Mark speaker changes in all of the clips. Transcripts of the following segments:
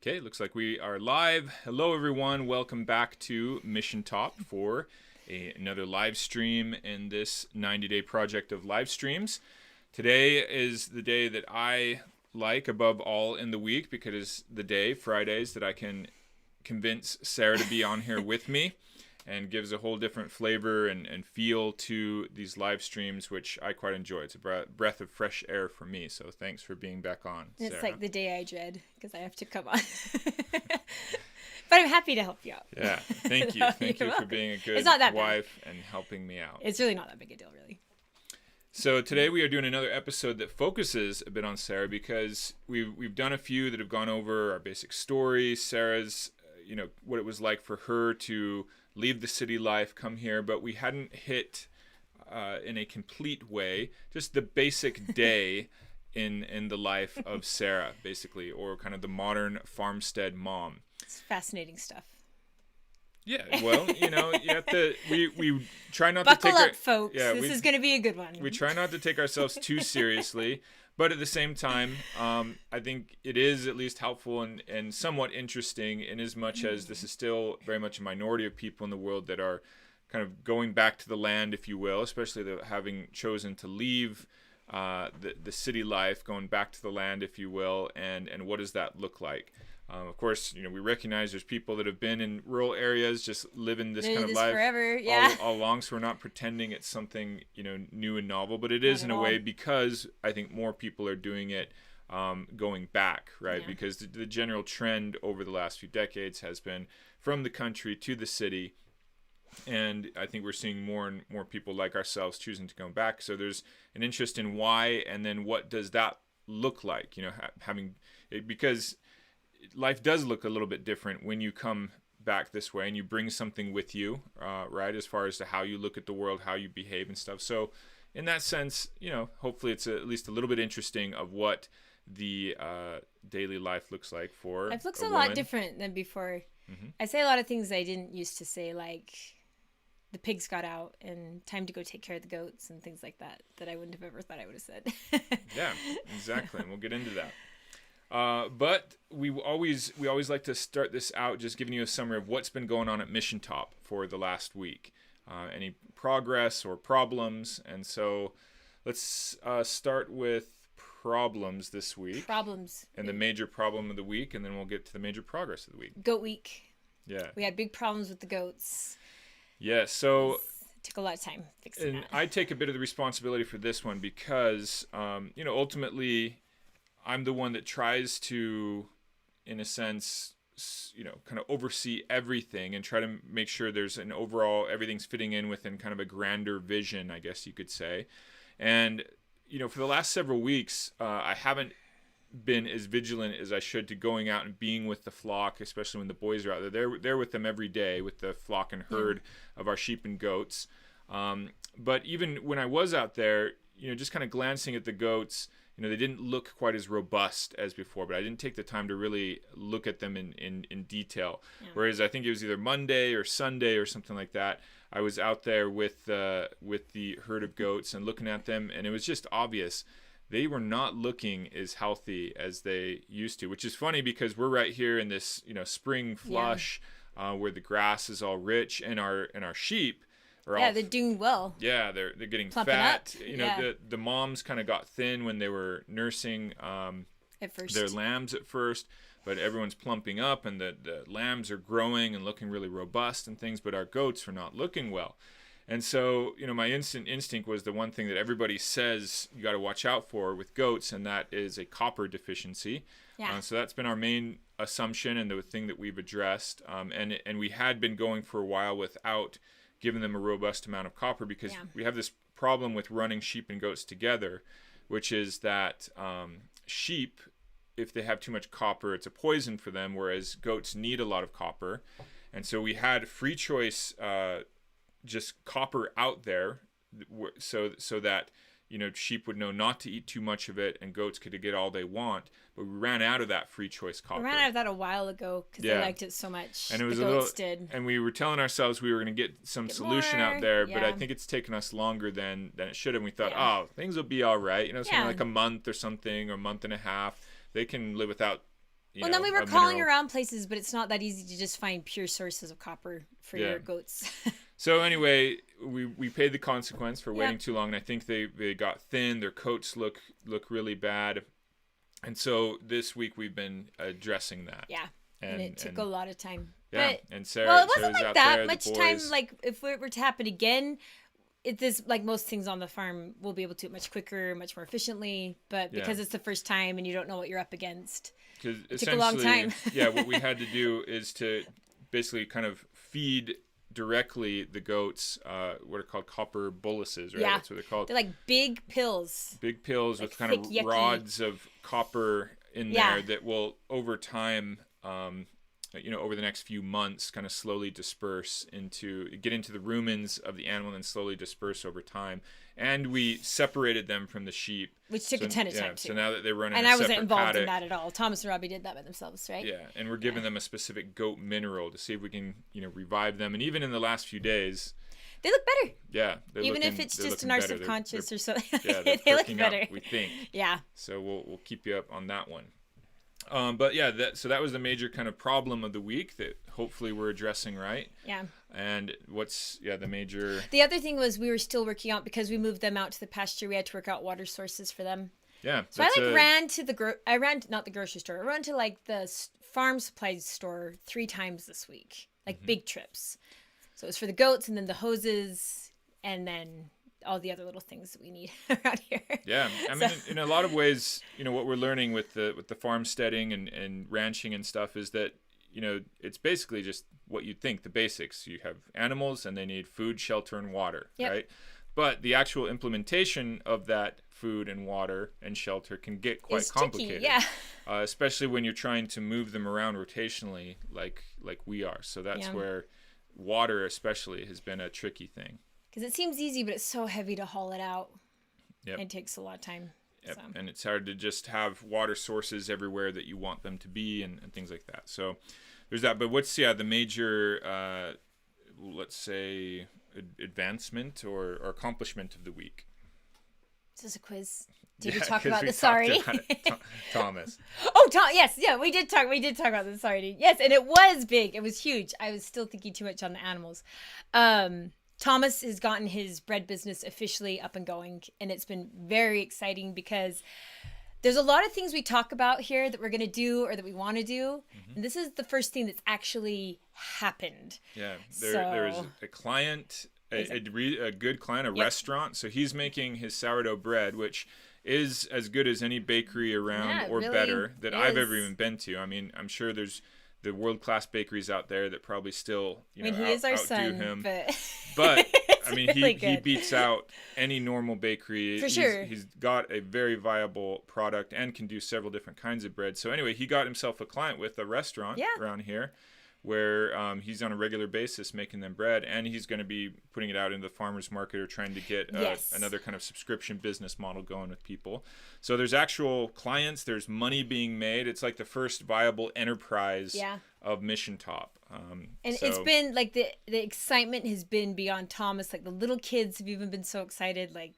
Speaker 1: Okay, looks like we are live. Hello, everyone. Welcome back to MissionTop for another live stream in this 90-day project of live streams. Today is the day that I like above all in the week because it's the day, Fridays, that I can convince Sara to be on here with me and gives a whole different flavor and feel to these live streams, which I quite enjoy. It's a breath of fresh air for me, so thanks for being back on, Sara.
Speaker 2: It's like the day I dread because I have to come on. But I'm happy to help you out.
Speaker 1: Yeah, thank you. Thank you for being a good wife and helping me out.
Speaker 2: It's really not that big a deal, really.
Speaker 1: So today we are doing another episode that focuses a bit on Sara because we've done a few that have gone over our basic story, Sara's, what it was like for her to leave the city life, come here, but we hadn't hit in a complete way just the basic day in the life of Sara, basically, or kind of the modern farmstead mom.
Speaker 2: It's fascinating stuff.
Speaker 1: Yeah, well, you have to. We try not
Speaker 2: Buckle
Speaker 1: to take
Speaker 2: up, folks. Yeah, this is going to be a good one.
Speaker 1: We try not to take ourselves too seriously, but at the same time, I think it is at least helpful and somewhat interesting in as much as this is still very much a minority of people in the world that are kind of going back to the land, if you will, especially having chosen to leave the city life, going back to the land, if you will, and what does that look like? Of course, we recognize there's people that have been in rural areas just living this kind of life
Speaker 2: forever, yeah.
Speaker 1: all along, so we're not pretending it's something new and novel, but it is in a way because I think more people are doing it going back, right? Yeah. Because the general trend over the last few decades has been from the country to the city, and I think we're seeing more and more people like ourselves choosing to go back. So there's an interest in why, and then what does that look like? Because life does look a little bit different when you come back this way and you bring something with you, right? As far as to how you look at the world, how you behave and stuff. So in that sense, hopefully it's at least a little bit interesting of what the daily life looks like for
Speaker 2: It looks a lot different than before. Mm-hmm. I say a lot of things I didn't used to say, like the pigs got out and time to go take care of the goats and things like that I wouldn't have ever thought I would have said.
Speaker 1: Yeah, exactly. And we'll get into that. But we always like to start this out just giving you a summary of what's been going on at MissionTop for the last week. Any progress or problems. And so let's start with problems this week.
Speaker 2: Problems.
Speaker 1: And the major problem of the week, and then we'll get to the major progress of the week.
Speaker 2: Goat week.
Speaker 1: Yeah.
Speaker 2: We had big problems with the goats.
Speaker 1: Yeah, so
Speaker 2: it took a lot of time fixing that.
Speaker 1: I take a bit of the responsibility for this one because, ultimately I'm the one that tries to, in a sense, kind of oversee everything and try to make sure there's an overall, everything's fitting in within kind of a grander vision, I guess you could say. And, for the last several weeks, I haven't been as vigilant as I should to going out and being with the flock, especially when the boys are out there. They're with them every day with the flock and herd of our sheep and goats. But even when I was out there, just kind of glancing at the goats, they didn't look quite as robust as before, but I didn't take the time to really look at them in detail. Yeah. Whereas I think it was either Monday or Sunday or something like that, I was out there with the herd of goats and looking at them, and it was just obvious they were not looking as healthy as they used to, which is funny because we're right here in this spring flush where the grass is all rich, and our sheep.
Speaker 2: They're doing well.
Speaker 1: Yeah, they're getting
Speaker 2: Plumping
Speaker 1: fat.
Speaker 2: up.
Speaker 1: The moms kind of got thin when they were nursing
Speaker 2: at first.
Speaker 1: Their lambs at first, but everyone's plumping up, and the lambs are growing and looking really robust and things, but our goats are not looking well. And so, my instinct was the one thing that everybody says you got to watch out for with goats, and that is a copper deficiency.
Speaker 2: Yeah.
Speaker 1: So that's been our main assumption and the thing that we've addressed. And we had been going for a while without giving them a robust amount of copper because we have this problem with running sheep and goats together, which is that sheep, if they have too much copper, it's a poison for them, whereas goats need a lot of copper. And so we had free choice just copper out there so that sheep would know not to eat too much of it and goats could get all they want. But we ran out of that free choice copper.
Speaker 2: We ran out of that a while ago because they liked it so much.
Speaker 1: And it was
Speaker 2: the goats did.
Speaker 1: And we were telling ourselves we were going to get some solution out there, but I think it's taken us longer than it should have. We thought, things will be all right. Something like a month or something, or a month and a half. They can live without
Speaker 2: Well, then we were calling around places, but it's not that easy to just find pure sources of copper for your goats.
Speaker 1: So anyway, we paid the consequence for waiting too long, and I think they got thin. Their coats look really bad, and so this week we've been addressing that.
Speaker 2: Yeah, and it took a lot of time.
Speaker 1: Yeah,
Speaker 2: but,
Speaker 1: and Sarah.
Speaker 2: Well, it wasn't
Speaker 1: Sarah's
Speaker 2: like that
Speaker 1: there,
Speaker 2: much time. Like if it were to happen again, this like most things on the farm, we'll be able to do it much quicker, much more efficiently. But because it's the first time and you don't know what you're up against, it took a long time.
Speaker 1: What we had to do is to basically kind of feed directly the goats what are called copper boluses, right?
Speaker 2: Yeah.
Speaker 1: That's what they're called.
Speaker 2: They're like big pills.
Speaker 1: Big pills
Speaker 2: like
Speaker 1: with kind of
Speaker 2: yucky
Speaker 1: rods of copper in there that will over time over the next few months kind of slowly disperse get into the rumens of the animal and slowly disperse over time. And we separated them from the sheep.
Speaker 2: Which took a ton of time too.
Speaker 1: So now that they run in
Speaker 2: and
Speaker 1: a
Speaker 2: I wasn't
Speaker 1: separate
Speaker 2: involved
Speaker 1: paddock,
Speaker 2: in that at all. Thomas and Robbie did that by themselves, right?
Speaker 1: Yeah, and we're giving them a specific goat mineral to see if we can, revive them. And even in the last few days,
Speaker 2: they look better.
Speaker 1: Yeah,
Speaker 2: even if it's just in our subconscious or something,
Speaker 1: they
Speaker 2: look better.
Speaker 1: Up, we think.
Speaker 2: Yeah.
Speaker 1: So we'll keep you up on that one. But yeah, so that was the major kind of problem of the week that hopefully we're addressing right.
Speaker 2: Yeah.
Speaker 1: And what's the major?
Speaker 2: The other thing was we were still working out because we moved them out to the pasture. We had to work out water sources for them.
Speaker 1: Yeah.
Speaker 2: So I ran to not the grocery store. I ran to like the farm supplies store 3 times this week, like big trips. So it was for the goats and then the hoses and then all the other little things that we need around here.
Speaker 1: Yeah, I mean, in a lot of ways, what we're learning with the farmsteading and ranching and stuff is that it's basically just what you'd think, the basics. You have animals and they need food, shelter, and water, right? But the actual implementation of that food and water and shelter can get quite complicated.
Speaker 2: Tricky,
Speaker 1: especially when you're trying to move them around rotationally like we are. So that's where water especially has been a tricky thing.
Speaker 2: Because it seems easy, but it's so heavy to haul it out.
Speaker 1: Yep.
Speaker 2: It takes a lot of time.
Speaker 1: Yep. So. And it's hard to just have water sources everywhere that you want them to be and things like that. So there's that. But what's the major, let's say, advancement or accomplishment of the week?
Speaker 2: Is this a quiz? Did we talk about the Sari?
Speaker 1: Thomas.
Speaker 2: Oh, yes. Yeah, we did talk about the Sari. Yes, and it was big. It was huge. I was still thinking too much on the animals. Thomas has gotten his bread business officially up and going, and it's been very exciting because there's a lot of things we talk about here that we're going to do or that we want to do, and this is the first thing that's actually happened.
Speaker 1: Yeah, there is a client, a good client, a restaurant, so he's making his sourdough bread, which is as good as any bakery around or really better that I've ever even been to. I mean, I'm sure there's the world-class bakeries out there that probably still,
Speaker 2: he is our son,
Speaker 1: him.
Speaker 2: But
Speaker 1: I mean, really he beats out any normal bakery.
Speaker 2: For sure.
Speaker 1: He's got a very viable product and can do several different kinds of bread. So anyway, he got himself a client with a restaurant around here where he's on a regular basis making them bread, and he's going to be putting it out into the farmer's market or trying to get another kind of subscription business model going with people. So there's actual clients, there's money being made. It's like the first viable enterprise of MissionTop.
Speaker 2: And it's been like the excitement has been beyond Thomas. Like the little kids have even been so excited, like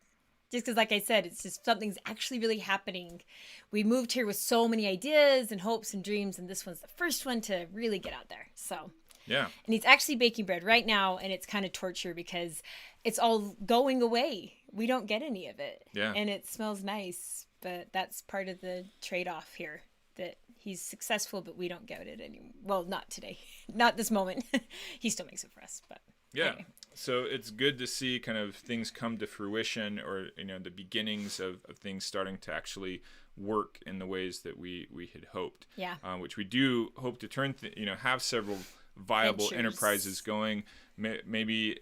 Speaker 2: just because, like I said, it's just something's actually really happening. We moved here with so many ideas and hopes and dreams, and this one's the first one to really get out there. So
Speaker 1: yeah,
Speaker 2: and he's actually baking bread right now, and it's kind of torture because it's all going away. We don't get any of it, and it smells nice, but that's part of the trade-off here. That he's successful, but we don't get it anymore. Well, not today, not this moment. He still makes it for us, but anyway.
Speaker 1: So it's good to see kind of things come to fruition, or the beginnings of things starting to actually work in the ways that we had hoped. Which we do hope to turn have several viable enterprises going. Maybe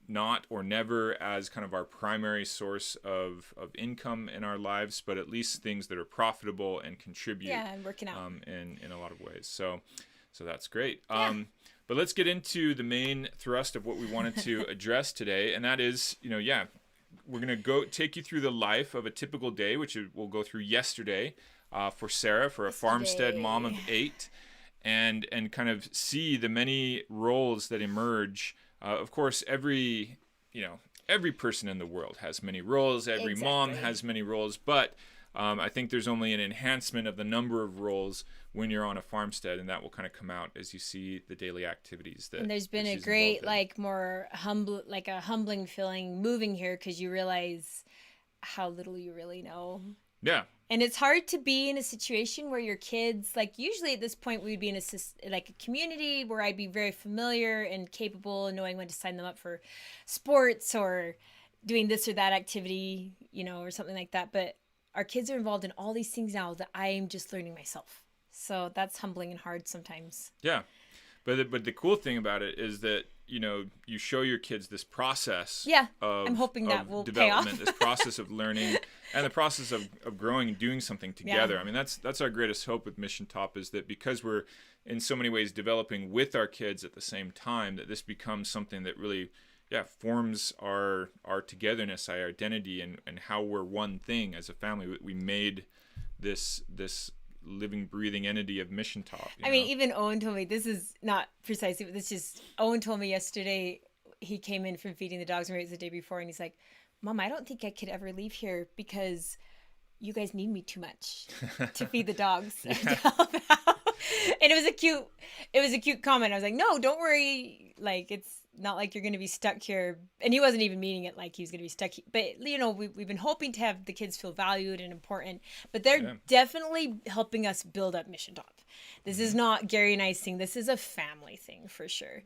Speaker 1: not or never as kind of our primary source of income in our lives, but at least things that are profitable and contribute.
Speaker 2: And working out
Speaker 1: in a lot of ways. So that's great. But let's get into the main thrust of what we wanted to address today, and that is, we're going to go take you through the life of a typical day, which we'll go through yesterday for Sara, for a farmstead mom of 8, and kind of see the many roles that emerge. Of course, every person in the world has many roles. Every mom has many roles, but I think there's only an enhancement of the number of roles when you're on a farmstead, and that will kind of come out as you see the daily activities that.
Speaker 2: And there's been a great, like, more a humbling feeling moving here, because you realize how little you really know.
Speaker 1: Yeah.
Speaker 2: And it's hard to be in a situation where your kids, like, usually at this point we'd be in a community where I'd be very familiar and capable and knowing when to sign them up for sports or doing this or that activity, or something like that. But our kids are involved in all these things now that I'm just learning myself. So that's humbling and hard sometimes.
Speaker 1: Yeah. But the cool thing about it is that, you show your kids this process
Speaker 2: I'm hoping that will
Speaker 1: pay off.
Speaker 2: This
Speaker 1: process of learning and the process of growing and doing something together. I mean, that's our greatest hope with MissionTop, is that because we're in so many ways developing with our kids at the same time, that this becomes something that really forms our togetherness, our identity, and how we're one thing as a family. We made this living, breathing entity of MissionTop.
Speaker 2: I mean, even Owen told me, this is not precisely, but Owen told me yesterday, he came in from feeding the dogs, and it was the day before, and he's like, Mom, I don't think I could ever leave here because you guys need me too much to feed the dogs and to help out. And it was a cute comment. I was like, no, don't worry. Like, it's not like you're going to be stuck here. And he wasn't even meaning it like he was going to be stuck. But, we've been hoping to have the kids feel valued and important. But they're definitely helping us build up MissionTop. This is not Gary and I's thing. This is a family thing for sure.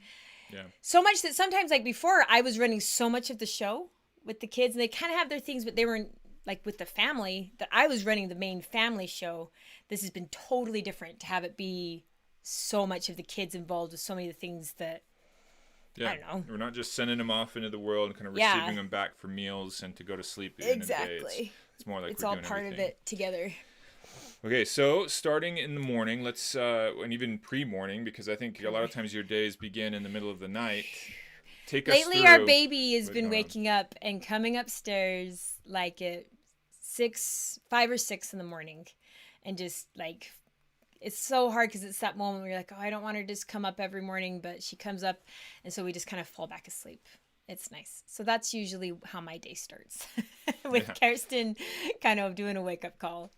Speaker 1: Yeah.
Speaker 2: So much that sometimes, like before, I was running so much of the show with the kids. And they kind of have their things, but they weren't like with the family, that I was running the main family show. This has been totally different to have it be so much of the kids involved with so many of the things that, I don't know.
Speaker 1: We're not just sending them off into the world and kind of receiving them back for meals and to go to sleep at the end of the day. It's more like
Speaker 2: it's
Speaker 1: we're
Speaker 2: all
Speaker 1: doing
Speaker 2: part
Speaker 1: everything.
Speaker 2: of it together.
Speaker 1: Okay, so starting in the morning, let's and even pre-morning, because I think a lot of times your days begin in the middle of the night. Take us
Speaker 2: Lately,
Speaker 1: through.
Speaker 2: our baby has been waking up and coming upstairs like at 5 or 6 in the morning, and just like, it's so hard because it's that moment where you're like, oh, I don't want her to just come up every morning, but she comes up, and so we just kind of fall back asleep. It's nice. So that's usually how my day starts with Kirsten kind of doing a wake-up call.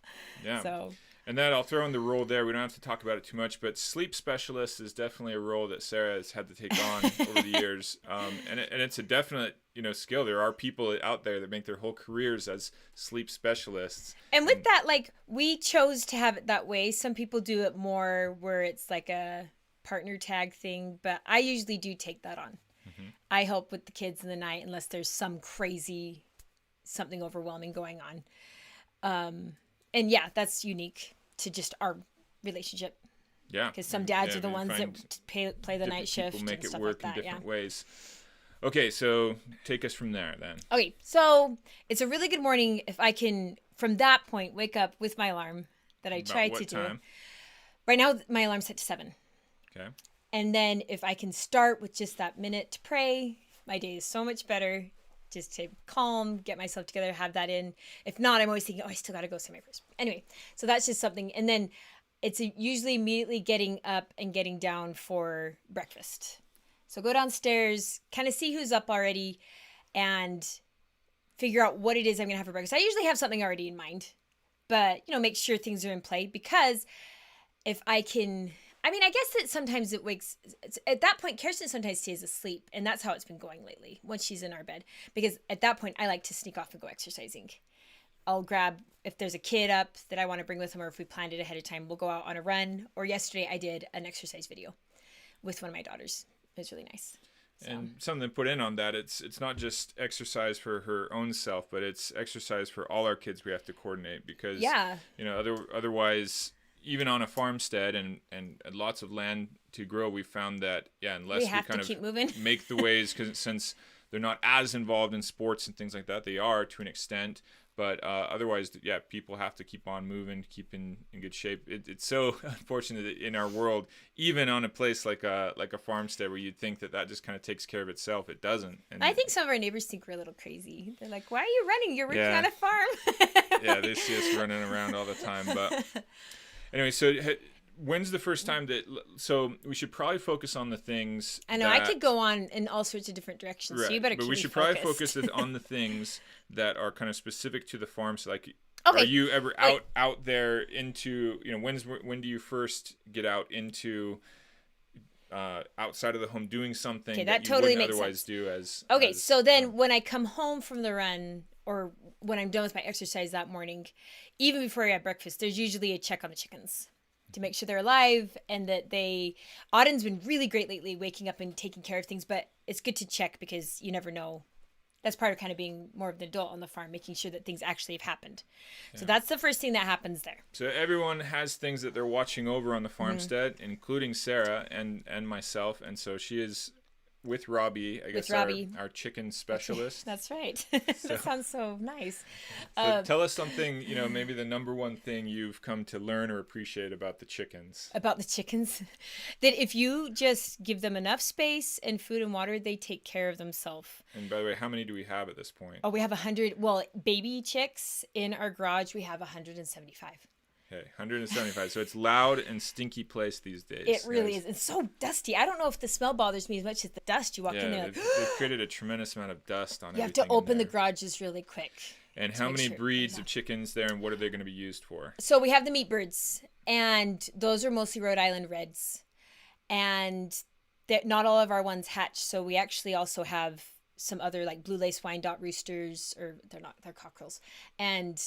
Speaker 2: Yeah. So.
Speaker 1: And that, I'll throw in the role there. We don't have to talk about it too much, but sleep specialist is definitely a role that Sara has had to take on over the years. And it's a definite, skill. There are people out there that make their whole careers as sleep specialists.
Speaker 2: And with that, like, we chose to have it that way. Some people do it more where it's like a partner tag thing, but I usually do take that on. Mm-hmm. I help with the kids in the night unless there's something overwhelming going on. And yeah, that's unique to just our relationship.
Speaker 1: Yeah.
Speaker 2: Because some dads are the ones that play the night shift.
Speaker 1: People make
Speaker 2: and
Speaker 1: it work
Speaker 2: like
Speaker 1: in different ways. Okay, so take us from there then.
Speaker 2: Okay, so it's a really good morning if I can, from that point, wake up with my alarm that I try to do.
Speaker 1: Time?
Speaker 2: Right now, my alarm's set to 7.
Speaker 1: Okay.
Speaker 2: And then if I can start with just that minute to pray, my day is so much better. Just to calm, get myself together, have that in. If not, I'm always thinking, I still got to go say my prayers. Anyway, so that's just something. And then it's usually immediately getting up and getting down for breakfast. So go downstairs, kind of see who's up already, and figure out what it is I'm going to have for breakfast. I usually have something already in mind, but, make sure things are in play, because if I can... I guess that sometimes at that point, Kirsten sometimes stays asleep, and that's how it's been going lately when she's in our bed, because at that point, I like to sneak off and go exercising. I'll grab, if there's a kid up that I want to bring with him, or if we planned it ahead of time, we'll go out on a run. Or yesterday, I did an exercise video with one of my daughters. It was really nice. So.
Speaker 1: And something to put in on that, it's not just exercise for her own self, but it's exercise for all our kids we have to coordinate, because, otherwise... Even on a farmstead and lots of land to grow, we found that, unless we kind of
Speaker 2: keep moving.
Speaker 1: make the ways, because since they're not as involved in sports and things like that, they are to an extent. But otherwise, people have to keep on moving, keep in good shape. It's so unfortunate that in our world, even on a place like a farmstead where you'd think that just kind of takes care of itself, it doesn't. And
Speaker 2: I think some of our neighbors think we're a little crazy. They're like, "Why are you running? You're working on a farm."
Speaker 1: Yeah, they see us running around all the time, but. Anyway, so when's the first time so we should probably focus on the things.
Speaker 2: I know, I could go on in all sorts of different directions,
Speaker 1: right,
Speaker 2: so you better keep me
Speaker 1: But we should probably focus on the things that are kind of specific to the farm. So like Are
Speaker 2: Okay.
Speaker 1: you ever
Speaker 2: Wait.
Speaker 1: out there into, when do you first get out into outside of the home doing
Speaker 2: Okay,
Speaker 1: something that
Speaker 2: that
Speaker 1: you
Speaker 2: totally
Speaker 1: wouldn't
Speaker 2: makes
Speaker 1: otherwise
Speaker 2: sense.
Speaker 1: do as
Speaker 2: Okay,
Speaker 1: as
Speaker 2: so then when I come home from the run or when I'm done with my exercise that morning, even before I have breakfast, there's usually a check on the chickens to make sure they're alive and that Audin's been really great lately waking up and taking care of things, but it's good to check because you never know. That's part of kind of being more of an adult on the farm, making sure that things actually have happened. So
Speaker 1: Yeah.
Speaker 2: that's the first thing that happens there.
Speaker 1: So everyone has things that they're watching over on the
Speaker 2: Mm-hmm.
Speaker 1: farmstead, including Sarah and myself, and so she is with Robbie, I
Speaker 2: With
Speaker 1: guess
Speaker 2: Robbie.
Speaker 1: our chicken specialist.
Speaker 2: That's right.
Speaker 1: So
Speaker 2: That sounds so nice.
Speaker 1: so
Speaker 2: Um,
Speaker 1: tell us something, maybe the number one thing you've come to learn or appreciate about the chickens.
Speaker 2: about the chickens that if you just give them enough space and food and water, they take care of themselves.
Speaker 1: And by the way, how many do we have at this point?
Speaker 2: Oh, we have 100. Well, baby chicks in our garage, we have 175.
Speaker 1: Okay, 175. So it's loud and stinky place these days.
Speaker 2: It really
Speaker 1: guys.
Speaker 2: is. It's so dusty. I don't know if the smell bothers me as much as the dust. You walk in
Speaker 1: Yeah,
Speaker 2: there, like,
Speaker 1: they've created a tremendous amount of dust on
Speaker 2: you have
Speaker 1: everything
Speaker 2: to open
Speaker 1: in
Speaker 2: the
Speaker 1: there.
Speaker 2: garages really quick.
Speaker 1: And
Speaker 2: to
Speaker 1: how
Speaker 2: make
Speaker 1: many
Speaker 2: sure it
Speaker 1: breeds
Speaker 2: goes
Speaker 1: of
Speaker 2: off.
Speaker 1: chickens there, and what are they going to be used for?
Speaker 2: So we have the meat birds, and those are mostly Rhode Island Reds. And not all of our ones hatch. So we actually also have some other like blue lace Wyandotte roosters, or they're not, they're cockerels, and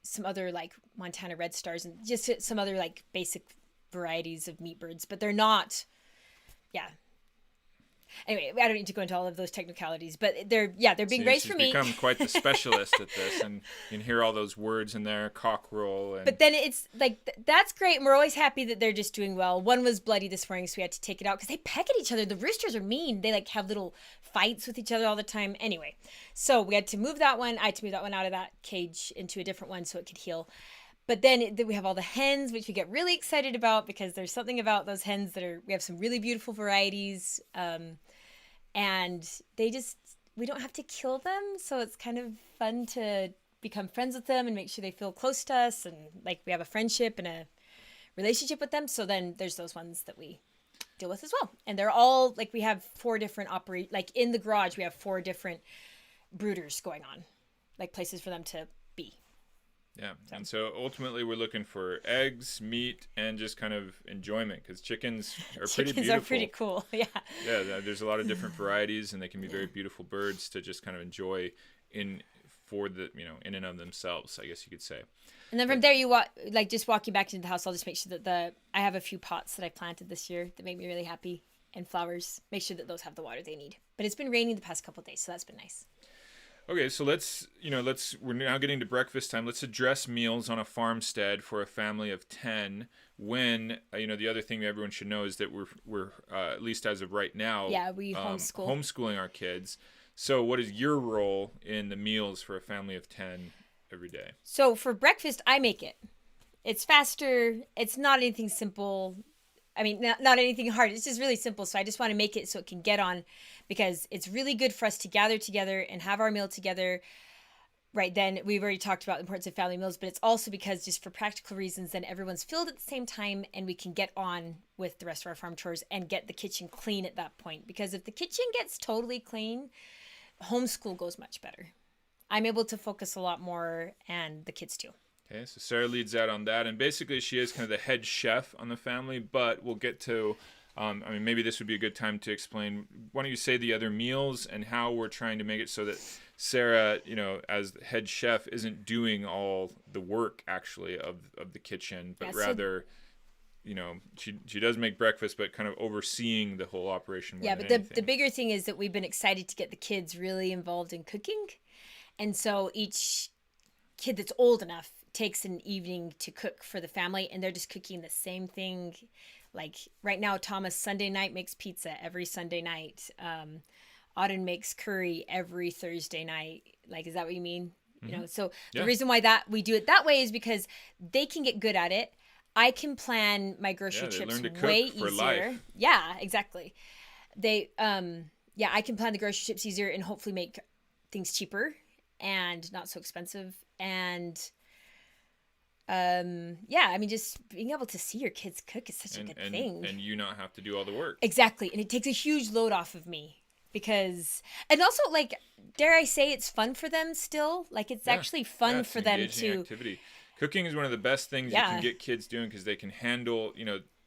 Speaker 2: some other like Montana Red Stars, and just some other like basic varieties of meat birds, but they're not, yeah. Anyway, I don't need to go into all of those technicalities, but they're being raised
Speaker 1: She's
Speaker 2: for meat.
Speaker 1: become quite the specialist at this, and you can hear all those words in there, cockerel, and
Speaker 2: But then it's like that's great, and we're always happy that they're just doing well. One was bloody this morning, so we had to take it out because they peck at each other. The roosters are mean; they like have little fights with each other all the time. Anyway, so we had to move that one. I had to move that one out of that cage into a different one so it could heal. But then we have all the hens, which we get really excited about because there's something about those hens we have some really beautiful varieties, and we don't have to kill them, so it's kind of fun to become friends with them and make sure they feel close to us, and like we have a friendship and a relationship with them. So then there's those ones that we deal with as well, and they're all like, we have 4 different like in the garage we have 4 different brooders going on, like places for them to be.
Speaker 1: yeah. And so ultimately, we're looking for eggs, meat, and just kind of enjoyment because chickens are pretty
Speaker 2: Chickens
Speaker 1: beautiful.
Speaker 2: are pretty cool. Yeah.
Speaker 1: Yeah, there's a lot of different varieties, and they can be very beautiful birds to just kind of enjoy in and of themselves, I guess you could say.
Speaker 2: And then from there, you just walking back into the house, I'll just make sure that I have a few pots that I planted this year that make me really happy, and flowers. Make sure that those have the water they need. But it's been raining the past couple of days, so that's been nice.
Speaker 1: Okay, so we're now getting to breakfast time. Let's address meals on a farmstead for a family of 10 when, the other thing that everyone should know is that we're at least as of right now,
Speaker 2: Yeah, we homeschool.
Speaker 1: homeschooling our kids. So what is your role in the meals for a family of 10 every day?
Speaker 2: So for breakfast, I make it. It's faster. It's not anything simple. I mean, not anything hard. It's just really simple. So I just want to make it so it can get on, because it's really good for us to gather together and have our meal together. Right then, we've already talked about the importance of family meals, but it's also because just for practical reasons, then everyone's filled at the same time and we can get on with the rest of our farm chores and get the kitchen clean at that point. Because if the kitchen gets totally clean, homeschool goes much better. I'm able to focus a lot more, and the kids too.
Speaker 1: Okay, so Sarah leads out on that, and basically she is kind of the head chef on the family, but we'll get to, maybe this would be a good time to explain. Why don't you say the other meals and how we're trying to make it so that Sarah, as the head chef, isn't doing all the work, actually, of the kitchen, but rather, she does make breakfast, but kind of overseeing the whole operation more than anything.
Speaker 2: The bigger thing is that we've been excited to get the kids really involved in cooking. And so each kid that's old enough takes an evening to cook for the family, and they're just cooking the same thing. Like right now, Thomas Sunday night makes pizza every Sunday night. Auden makes curry every Thursday night. Like, is that what you mean?
Speaker 1: Mm-hmm.
Speaker 2: So the reason why we do it that way is because they can get good at it. I can plan my grocery trips way easier.
Speaker 1: Life.
Speaker 2: Yeah, exactly. I can plan the grocery trips easier and hopefully make things cheaper and not so expensive. And just being able to see your kids cook is such a good thing.
Speaker 1: And you not have to do all the work.
Speaker 2: Exactly. And it takes a huge load off of me. because, and also, like, dare I say, it's fun for them still. Like, it's
Speaker 1: Yeah.
Speaker 2: actually
Speaker 1: Yeah,
Speaker 2: fun
Speaker 1: it's
Speaker 2: for
Speaker 1: an
Speaker 2: them
Speaker 1: engaging
Speaker 2: to,
Speaker 1: activity. Cooking is one of the best things you can
Speaker 2: yeah,
Speaker 1: get kids doing because they can handle,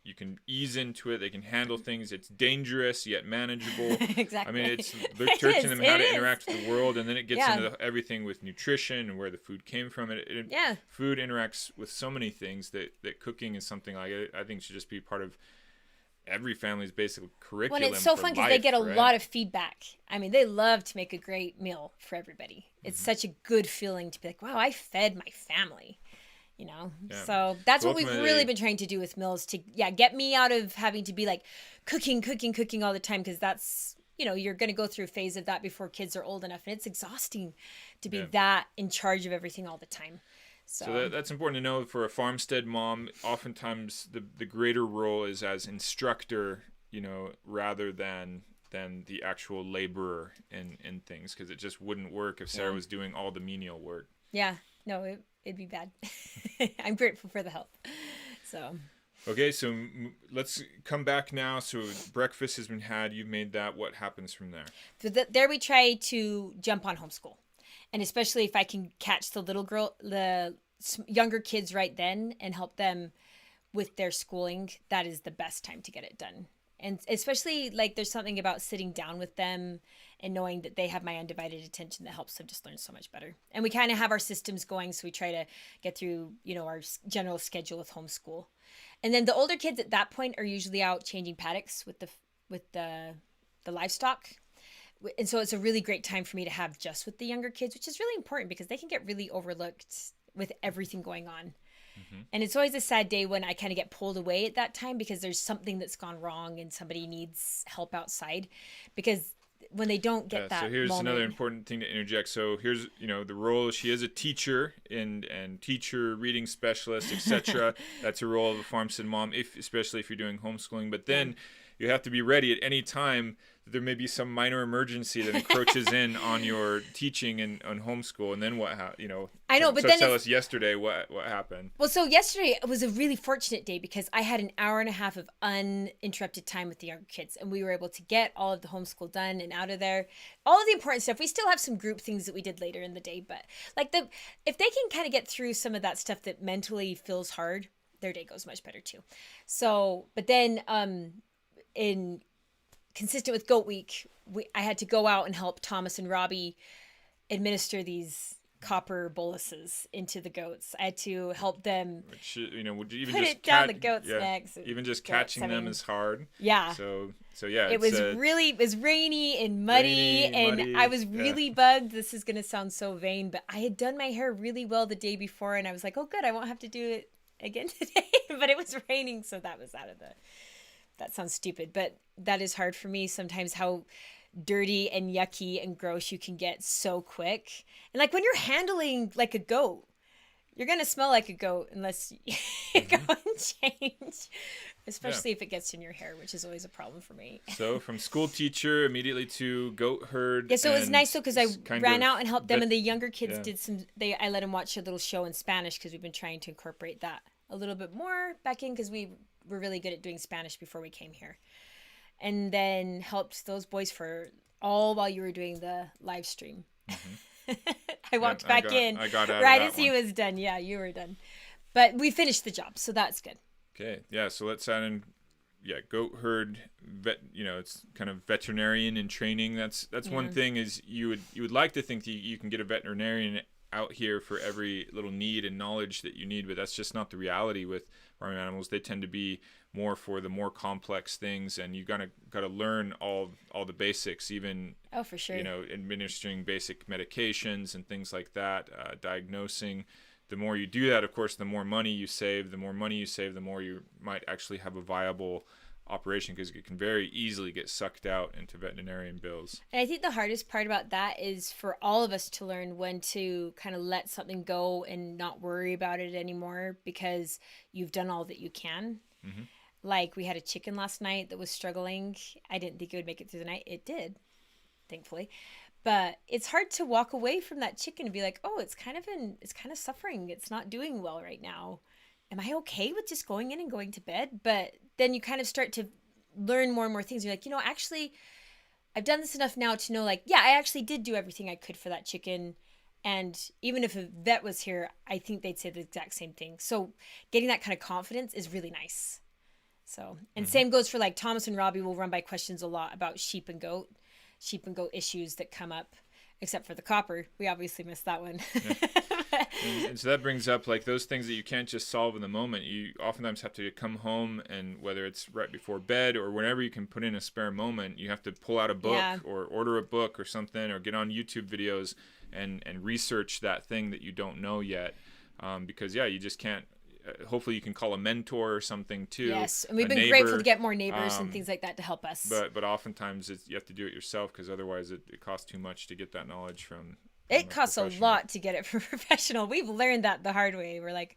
Speaker 1: you can ease into it. They can handle things. It's dangerous yet manageable. I mean,
Speaker 2: exactly.
Speaker 1: they're
Speaker 2: It
Speaker 1: teaching
Speaker 2: is.
Speaker 1: them how
Speaker 2: It
Speaker 1: to
Speaker 2: is.
Speaker 1: interact with the world, and then it gets
Speaker 2: Yeah.
Speaker 1: into everything with nutrition and where the food came from.
Speaker 2: Yeah.
Speaker 1: Food interacts with so many things that cooking is something like I think should just be part of every family's basic
Speaker 2: When
Speaker 1: curriculum
Speaker 2: it's so
Speaker 1: for
Speaker 2: fun because they
Speaker 1: life,
Speaker 2: get a
Speaker 1: right?
Speaker 2: lot of feedback. I mean, they love to make a great meal for everybody. It's
Speaker 1: Hmm.
Speaker 2: such a good feeling to be like, wow, I fed my family.
Speaker 1: Yeah.
Speaker 2: So that's
Speaker 1: So
Speaker 2: what we've really
Speaker 1: ultimately,
Speaker 2: been trying to do with meals to, yeah, get me out of having to be like cooking all the time, because that's, you're going to go through a phase of that before kids are old enough, and it's exhausting to be
Speaker 1: yeah.
Speaker 2: that in charge of everything all the time.
Speaker 1: So
Speaker 2: So
Speaker 1: that's important to know for a farmstead mom. Oftentimes, the greater role is as instructor, rather than the actual laborer in things, because it just wouldn't work if Sarah
Speaker 2: yeah,
Speaker 1: was doing all the menial work.
Speaker 2: yeah, no, it'd be bad. I'm grateful for the help. So
Speaker 1: Okay, so let's come back now. So breakfast has been had. You've made that. What happens from there?
Speaker 2: there we try to jump on homeschool, and especially if I can catch the younger kids right then and help them with their schooling, that is the best time to get it done. And especially, like, there's something about sitting down with them and knowing that they have my undivided attention that helps them just learn so much better. And we kind of have our systems going, so we try to get through, our general schedule with homeschool. And then the older kids at that point are usually out changing paddocks with the livestock. And so it's a really great time for me to have just with the younger kids, which is really important because they can get really overlooked with everything going on.
Speaker 1: Mm-hmm.
Speaker 2: And it's always a sad day when I kind of get pulled away at that time because there's something that's gone wrong and somebody needs help outside. Because when they don't get that
Speaker 1: So here's
Speaker 2: moment,
Speaker 1: another important thing to interject. So here's the role. She is a teacher and teacher, reading specialist, etc. That's a role of a farmstead mom, especially if you're doing homeschooling. But then you have to be ready at any time that there may be some minor emergency that encroaches in on your teaching and on homeschool. And then what?
Speaker 2: I know, but
Speaker 1: so
Speaker 2: then
Speaker 1: tell us yesterday what happened.
Speaker 2: well, so yesterday it was a really fortunate day because I had an hour and a half of uninterrupted time with the younger kids, and we were able to get all of the homeschool done and out of there. All of the important stuff. We still have some group things that we did later in the day, but like if they can kind of get through some of that stuff that mentally feels hard, their day goes much better too. So, but then in consistent with Goat Week, I had to go out and help Thomas and Robbie administer these copper boluses into the goats. I had to help them
Speaker 1: Which would you even
Speaker 2: put
Speaker 1: just
Speaker 2: it down the goats' necks.
Speaker 1: even just catching them is hard.
Speaker 2: Yeah.
Speaker 1: So yeah,
Speaker 2: it was rainy and muddy, and I was really bugged. This is gonna sound so vain, but I had done my hair really well the day before, and I was like, oh good, I won't have to do it again today. But it was raining, so that was out of the. That sounds stupid, but that is hard for me sometimes, how dirty and yucky and gross you can get so quick. And like when you're handling like a goat, you're gonna smell like a goat unless you go and change, especially if it gets in your hair, which is always a problem for me.
Speaker 1: So from school teacher immediately to goat herd.
Speaker 2: Yeah, so it was nice though because I ran out and helped them, and the younger kids
Speaker 1: yeah.
Speaker 2: did some. I let them watch a little show in Spanish because we've been trying to incorporate that a little bit more back in because we were really good at doing Spanish before we came here. And then helped those boys for all while you were doing the live stream. Mm-hmm. I walked back in
Speaker 1: I got out
Speaker 2: right
Speaker 1: of that
Speaker 2: as he was done. Yeah, you were done. But we finished the job, so that's good.
Speaker 1: Okay, yeah, so let's add in goat herd it's kind of veterinarian in training. That's one thing is you would like to think that you can get a veterinarian out here for every little need and knowledge that you need, but that's just not the reality with farm animals. They tend to be more for the more complex things, and you gotta learn all the basics, even
Speaker 2: for sure,
Speaker 1: administering basic medications and things like that, diagnosing. The more you do that, of course, the more money you save. The more money you save, the more you might actually have a viable operation, because it can very easily get sucked out into veterinarian bills.
Speaker 2: And I think the hardest part about that is for all of us to learn when to kind of let something go and not worry about it anymore because you've done all that you can. Mm-hmm. Like we had a chicken last night that was struggling. I didn't think it would make it through the night. It did, thankfully. But it's hard to walk away from that chicken and be like, oh, it's kind of suffering. It's not doing well right now. Am I okay with just going in and going to bed? But then you kind of start to learn more and more things. You're like, actually, I've done this enough now to know, like, yeah, I actually did do everything I could for that chicken. And even if a vet was here, I think they'd say the exact same thing. So getting that kind of confidence is really nice. So, and same goes for like Thomas and Robbie will run by questions a lot about sheep and goat issues that come up, except for the copper. We obviously missed that one.
Speaker 1: Yeah. And so that brings up like those things that you can't just solve in the moment. You oftentimes have to come home, and whether it's right before bed or whenever you can put in a spare moment, you have to pull out a book or order a book or something, or get on YouTube videos and research that thing that you don't know yet. Because you just can't. Hopefully you can call a mentor or something too.
Speaker 2: Yes, and we've been grateful to get more neighbors and things like that to help us.
Speaker 1: But oftentimes you have to do it yourself, because otherwise it costs too much to get that knowledge from.
Speaker 2: It costs a lot to get it from a professional. We've learned that the hard way. We're like,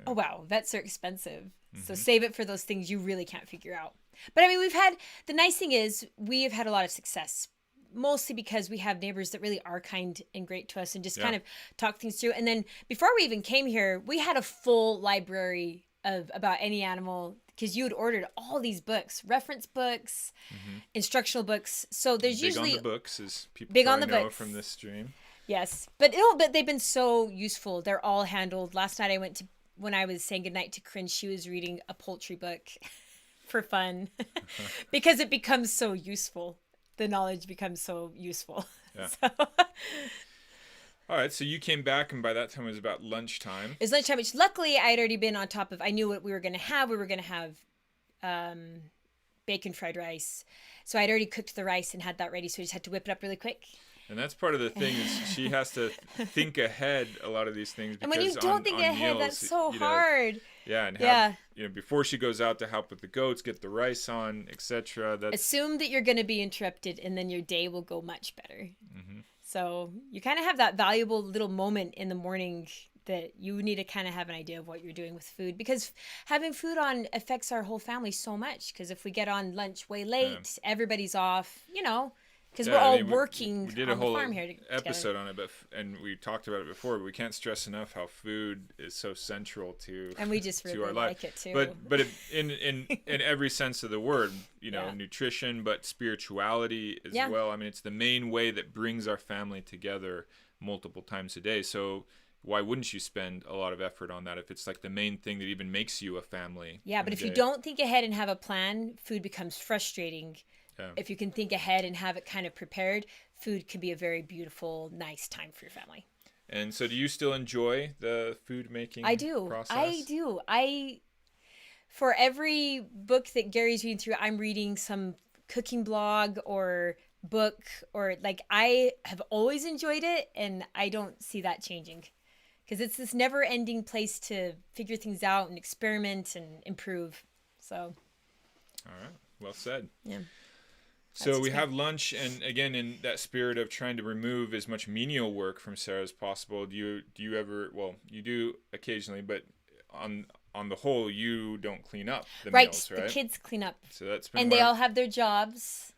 Speaker 2: oh wow, vets are expensive. So save it for those things you really can't figure out. But I mean, the nice thing is we have had a lot of success, mostly because we have neighbors that really are kind and great to us and just kind of talk things through. And then before we even came here, we had a full library of about any animal, because you had ordered all these books, reference books, instructional books. So there's usually
Speaker 1: big on the books, as people
Speaker 2: big on the
Speaker 1: know
Speaker 2: books
Speaker 1: from this stream.
Speaker 2: Yes, but they've been so useful. They're all handled. Last night when I was saying goodnight to Corinne, she was reading a poultry book for fun because it becomes so useful. The knowledge becomes so useful.
Speaker 1: Yeah.
Speaker 2: So.
Speaker 1: All right, so you came back, and by that time it was about lunchtime.
Speaker 2: It was lunchtime, which luckily I had already been on top of. I knew what we were going to have. We were going to have bacon fried rice. So I'd already cooked the rice and had that ready, so I just had to whip it up really quick.
Speaker 1: And that's part of the thing, is she has to think ahead a lot of these things.
Speaker 2: And when you don't think ahead,
Speaker 1: meals,
Speaker 2: that's so hard.
Speaker 1: Yeah, and have, before she goes out to help with the goats, get the rice on, etc.
Speaker 2: Assume that you're going to be interrupted, and then your day will go much better. So you kind of have that valuable little moment in the morning that you need to kind of have an idea of what you're doing with food, because having food on affects our whole family so much. Because if we get on lunch way late, everybody's off, because we're all working
Speaker 1: we did
Speaker 2: on
Speaker 1: a whole
Speaker 2: the farm here
Speaker 1: episode on it, and we talked about it before, but we can't stress enough how food is so central to
Speaker 2: and we just really
Speaker 1: our life.
Speaker 2: Like it too.
Speaker 1: But in every sense of the word, nutrition, but spirituality as well. I mean, it's the main way that brings our family together multiple times a day. So why wouldn't you spend a lot of effort on that if it's like the main thing that even makes you a family?
Speaker 2: Yeah, but if you don't think ahead and have a plan, food becomes frustrating. Yeah. If you can think ahead and have it kind of prepared, food can be a very beautiful, nice time for your family.
Speaker 1: And so do you still enjoy the food making process?
Speaker 2: I do. For every book that Gary's reading through, I'm reading some cooking blog or book, or like, I have always enjoyed it, and I don't see that changing. Because it's this never-ending place to figure things out and experiment and improve. So.
Speaker 1: All right. Well said.
Speaker 2: Yeah.
Speaker 1: So we have lunch, and again, in that spirit of trying to remove as much menial work from Sara as possible, do you ever? Well, you do occasionally, but on the whole, you don't clean up the meals, right?
Speaker 2: The kids clean up,
Speaker 1: so that's been
Speaker 2: and they all have their jobs,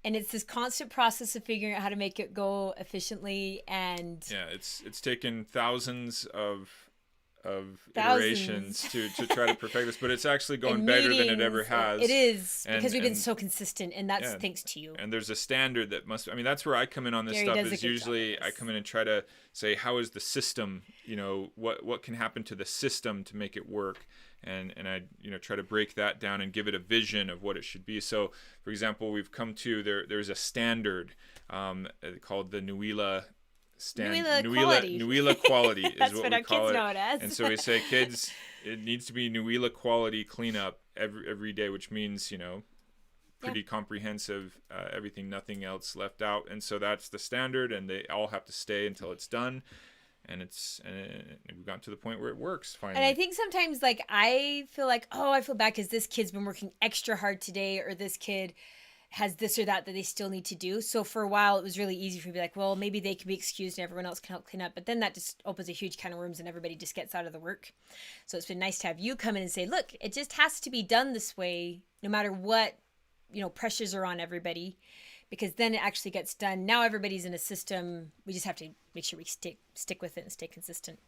Speaker 2: and it's this constant process of figuring out how to make it go efficiently. And
Speaker 1: it's taken thousands of iterations to try to perfect this, but it's actually going better than it ever has.
Speaker 2: It is, because we've been so consistent, and that's thanks to you.
Speaker 1: And there's a standard that that's where I come in on this stuff, is usually I come in and try to say, how is the system, what can happen to the system to make it work, and I try to break that down and give it a vision of what it should be. So for example, we've come to there's a standard called the Nuila Nuila quality is
Speaker 2: That's
Speaker 1: what
Speaker 2: our
Speaker 1: we call
Speaker 2: kids
Speaker 1: it.
Speaker 2: know it as.
Speaker 1: And so we say, kids, it needs to be Nuila quality cleanup every day, which means pretty comprehensive, everything, nothing else left out. And so that's the standard, and they all have to stay until it's done. And we've gotten to the point where it works finally.
Speaker 2: And I think sometimes, like, I feel like, I feel bad because this kid's been working extra hard today, or this kid has this or that they still need to do. So for a while, it was really easy for me to be like, well, maybe they can be excused and everyone else can help clean up. But then that just opens a huge can of worms, and everybody just gets out of the work. So it's been nice to have you come in and say, look, it just has to be done this way, no matter what, pressures are on everybody, because then it actually gets done. Now everybody's in a system. We just have to make sure we stick with it and stay consistent,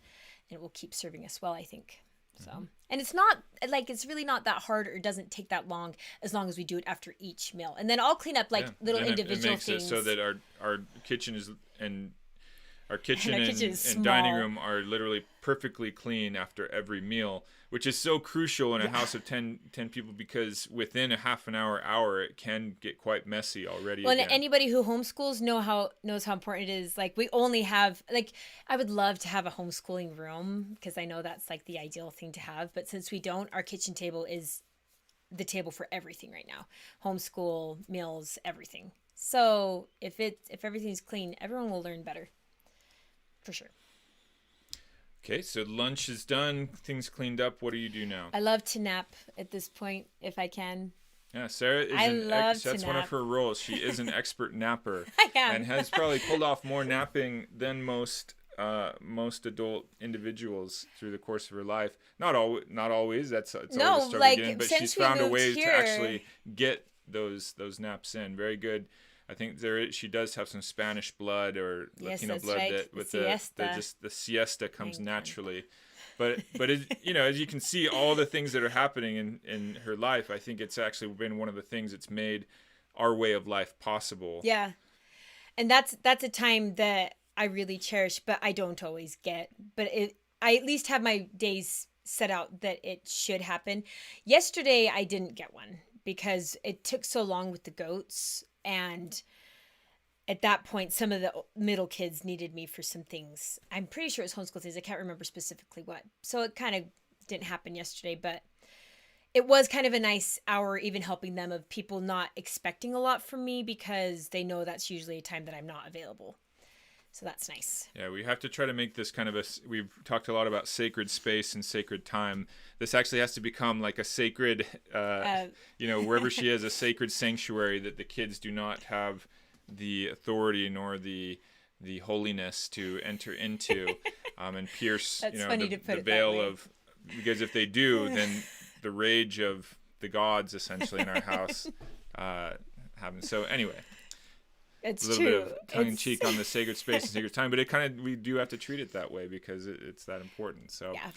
Speaker 2: and it will keep serving us well, I think. So, and it's not like, it's really not that hard, or doesn't take that long as we do it after each meal. And then I'll clean up like little
Speaker 1: then
Speaker 2: individual
Speaker 1: it makes
Speaker 2: things.
Speaker 1: it so that our kitchen is and our kitchen
Speaker 2: And our
Speaker 1: and,
Speaker 2: kitchen is
Speaker 1: and dining
Speaker 2: small.
Speaker 1: room are literally perfectly clean after every meal, which is so crucial in a house of 10 people, because within a half an hour, it can get quite messy already.
Speaker 2: Well,
Speaker 1: again.
Speaker 2: and anybody who homeschools knows how important it is. Like, we only have, like, I would love to have a homeschooling room, because I know that's like the ideal thing to have. But since we don't, our kitchen table is the table for everything right now. Homeschool, meals, everything. So if everything's clean, everyone will learn better. For sure.
Speaker 1: Okay, so lunch is done, things cleaned up. What do you do now?
Speaker 2: I love to nap at this point if I can.
Speaker 1: Yeah, Sarah is that's one of her roles. She is an expert napper.
Speaker 2: I am.
Speaker 1: And has probably pulled off more napping than most adult individuals through the course of her life. Not always. It's always a struggle again, but she's found a way to actually get those naps in. Very good. I think she does have some Spanish blood or Latino blood, right. That with the siesta comes naturally. But as you can see, all the things that are happening in her life, I think it's actually been one of the things that's made our way of life possible.
Speaker 2: Yeah. And that's a time that I really cherish, but I don't always get. But I at least have my days set out that it should happen. Yesterday, I didn't get one because it took so long with the goats. And at that point, some of the middle kids needed me for some things. I'm pretty sure it was homeschool things. I can't remember specifically what. So it kind of didn't happen yesterday, but it was kind of a nice hour, even helping them, of people not expecting a lot from me, because they know that's usually a time that I'm not available. So that's nice.
Speaker 1: Yeah, we have to try to make this kind of we've talked a lot about sacred space and sacred time. This actually has to become like a sacred, wherever she is, a sacred sanctuary that the kids do not have the authority nor the holiness to enter into and pierce the veil of, because if they do, then the rage of the gods essentially in our house happens. So anyway.
Speaker 2: It's
Speaker 1: a little bit of tongue-in-cheek on the sacred space and sacred time, but we do have to treat it that way because it's that important. So, yeah.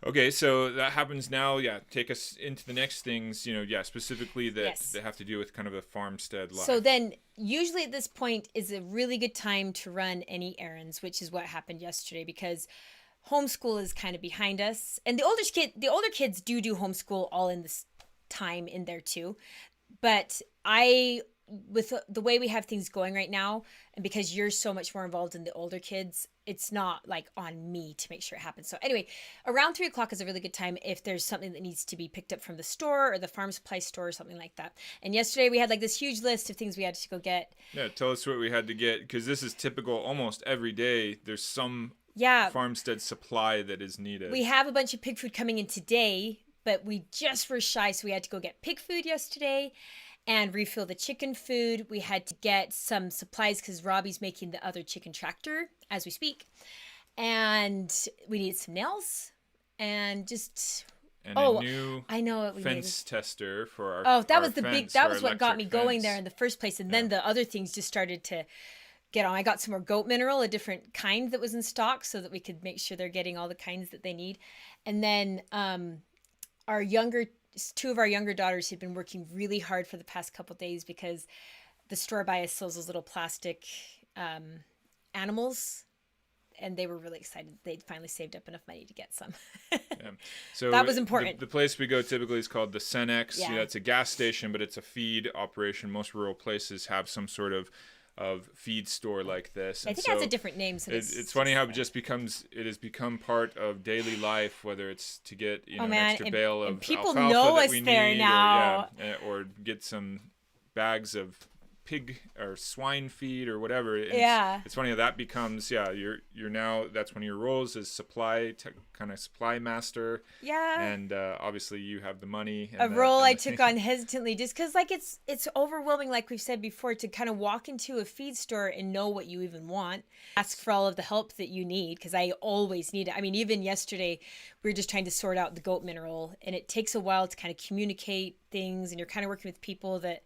Speaker 1: Okay, so that happens now. Yeah, take us into the next things. Specifically that have to do with kind of a farmstead life.
Speaker 2: So then, usually at this point is a really good time to run any errands, which is what happened yesterday, because homeschool is kind of behind us, and the older kids do homeschool all in this time in there too, but with the way we have things going right now, and because you're so much more involved in the older kids, it's not like on me to make sure it happens. So anyway, around 3:00 is a really good time if there's something that needs to be picked up from the store or the farm supply store or something like that. And yesterday we had like this huge list of things we had to go get.
Speaker 1: Yeah, tell us what we had to get, because this is typical. Almost every day there's some farmstead supply that is needed.
Speaker 2: We have a bunch of pig food coming in today, but we just were shy, so we had to go get pig food yesterday and refill the chicken food. We had to get some supplies because Robbie's making the other chicken tractor as we speak. And we needed some nails and just...
Speaker 1: a new fence tester for our
Speaker 2: that was what got me going there in the first place. And then the other things just started to get on. I got some more goat mineral, a different kind that was in stock, so that we could make sure they're getting all the kinds that they need. And then two of our younger daughters had been working really hard for the past couple days because the store by us sells those little plastic animals, and they were really excited. They'd finally saved up enough money to get some.
Speaker 1: So
Speaker 2: that was important.
Speaker 1: The place we go typically is called the Cenex. Yeah. It's a gas station, but it's a feed operation. Most rural places have some sort of feed store like this.
Speaker 2: I think it has a different name. So
Speaker 1: it's funny how it has become part of daily life, whether it's to get an extra bale of
Speaker 2: people
Speaker 1: alfalfa
Speaker 2: know
Speaker 1: that
Speaker 2: us
Speaker 1: we
Speaker 2: there
Speaker 1: need,
Speaker 2: now,
Speaker 1: or get some bags of pig or swine feed or whatever. It's funny how that becomes you're now, that's one of your roles is supply master. And obviously you have the money, and
Speaker 2: role I took on hesitantly just because it's overwhelming, like we've said before, to kind of walk into a feed store and know what you even want, ask for all of the help that you need, because I always need it. I mean, even yesterday we were just trying to sort out the goat mineral, and it takes a while to kind of communicate things, and you're kind of working with people that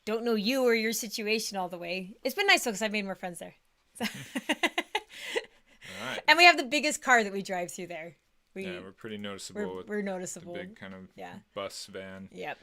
Speaker 2: don't know you or your situation all the way. It's been nice though, because I've made more friends there. So.
Speaker 1: All right.
Speaker 2: And we have the biggest car that we drive through there.
Speaker 1: We're pretty noticeable.
Speaker 2: We're noticeable.
Speaker 1: The big kind of bus van.
Speaker 2: Yep.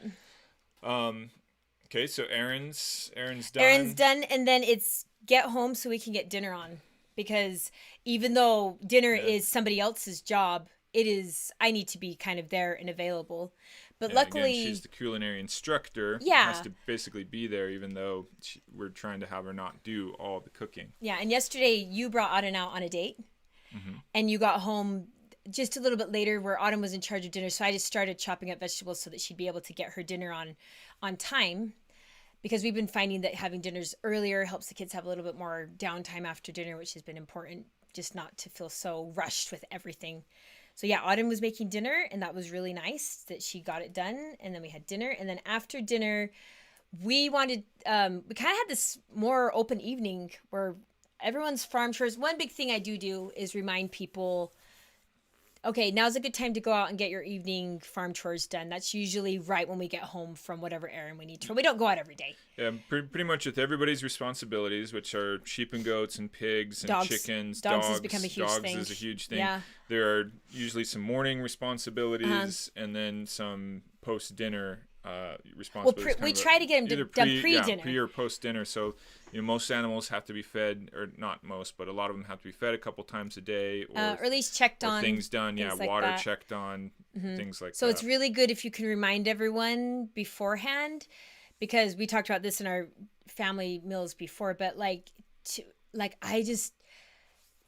Speaker 1: Okay, so Aaron's done.
Speaker 2: Aaron's done, and then it's get home so we can get dinner on. Because even though dinner is somebody else's job, I need to be kind of there and available. But luckily,
Speaker 1: again, she's the culinary instructor.
Speaker 2: Yeah.
Speaker 1: Has to basically be there, even though we're trying to have her not do all the cooking.
Speaker 2: Yeah, and yesterday you brought Autumn out on a date, and you got home just a little bit later where Autumn was in charge of dinner. So I just started chopping up vegetables so that she'd be able to get her dinner on time. Because we've been finding that having dinners earlier helps the kids have a little bit more downtime after dinner, which has been important, just not to feel so rushed with everything. So yeah, Autumn was making dinner, and that was really nice that she got it done. And then we had dinner, and then after dinner, we wanted, we kind of had this more open evening where everyone's farm chores. One big thing I do is remind people, okay, now's a good time to go out and get your evening farm chores done. That's usually right when we get home from whatever errand we need to. We don't go out every day.
Speaker 1: Yeah, pretty much with everybody's responsibilities, which are sheep and goats and pigs and chickens.
Speaker 2: Dogs has become a huge
Speaker 1: dogs
Speaker 2: thing.
Speaker 1: Is a huge thing.
Speaker 2: Yeah.
Speaker 1: There are usually some morning responsibilities and then some post-dinner responsibilities.
Speaker 2: Well, we try to get them done pre-dinner.
Speaker 1: Yeah, pre or post-dinner. So, most animals have to be fed, or not most, but a lot of them have to be fed a couple times a day. Or
Speaker 2: at least checked on.
Speaker 1: Things done,
Speaker 2: things like
Speaker 1: water
Speaker 2: that.
Speaker 1: checked on, things like that.
Speaker 2: So it's really good if you can remind everyone beforehand, because we talked about this in our family meals before, but I just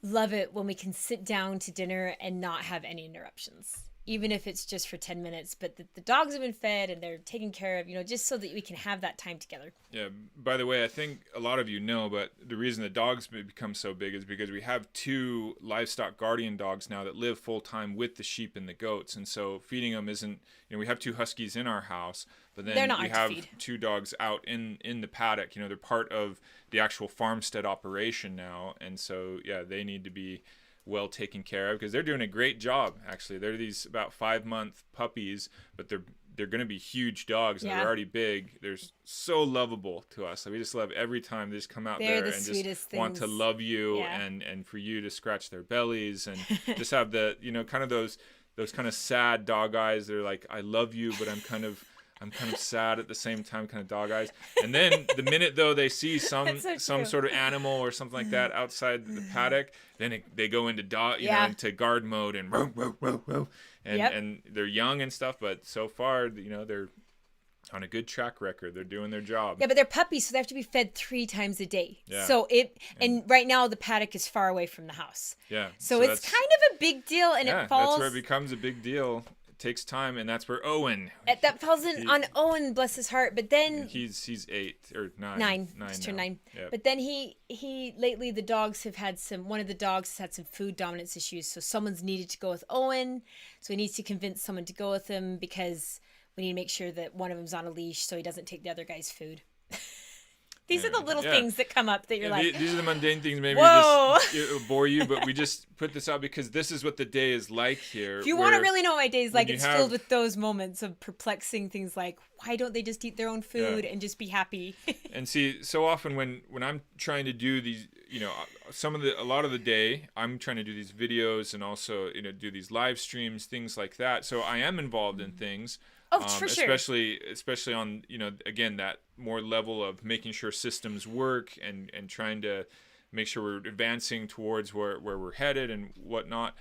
Speaker 2: love it when we can sit down to dinner and not have any interruptions. Even if it's just for 10 minutes, but the dogs have been fed and they're taken care of, just so that we can have that time together.
Speaker 1: Yeah. By the way, I think a lot of you know, but the reason the dogs become so big is because we have 2 livestock guardian dogs now that live full time with the sheep and the goats. And so feeding them isn't, we have 2 huskies in our house, but then we have 2 dogs out in the paddock. They're part of the actual farmstead operation now. And so, they need to be well taken care of because they're doing a great job. Actually, they're these about 5-month puppies, but they're going to be huge dogs and they're already big. They're so lovable to us. We just love every time they just come out there and just want to love you and for you to scratch their bellies and just have the kind of those kind of sad dog eyes. They're like, I love you, but I'm kind of sad at the same time, kind of dog eyes. And then the minute though they see some sort of animal or something like that outside the paddock, then they go into into guard mode and row, row, row, row. And they're young and stuff, but so far they're on a good track record. They're doing their job.
Speaker 2: Yeah, but they're puppies, so they have to be fed 3 times a day.
Speaker 1: Yeah.
Speaker 2: So and right now the paddock is far away from the house.
Speaker 1: Yeah.
Speaker 2: So it's kind of a big deal, and it falls.
Speaker 1: That's where it becomes a big deal. Takes time, and that's where Owen.
Speaker 2: That falls on Owen, bless his heart. But then
Speaker 1: he's 8 or 9.
Speaker 2: 9. He's turned 9. Yep. But then he lately the dogs have had one of the dogs has had some food dominance issues, so someone's needed to go with Owen. So he needs to convince someone to go with him because we need to make sure that one of them's on a leash so he doesn't take the other guy's food. These are the little things that come up that you're like...
Speaker 1: These are the mundane things maybe it'll bore you, but we just put this out because this is what the day is like here.
Speaker 2: If you want to really know what my day is like, it's filled with those moments of perplexing things like, why don't they just eat their own food and just be happy?
Speaker 1: And see, so often when I'm trying to do these, a lot of the day, I'm trying to do these videos and also, do these live streams, things like that. So I am involved in things.
Speaker 2: Oh, for sure.
Speaker 1: Especially on, again, that more level of making sure systems work and trying to make sure we're advancing towards where we're headed and whatnot.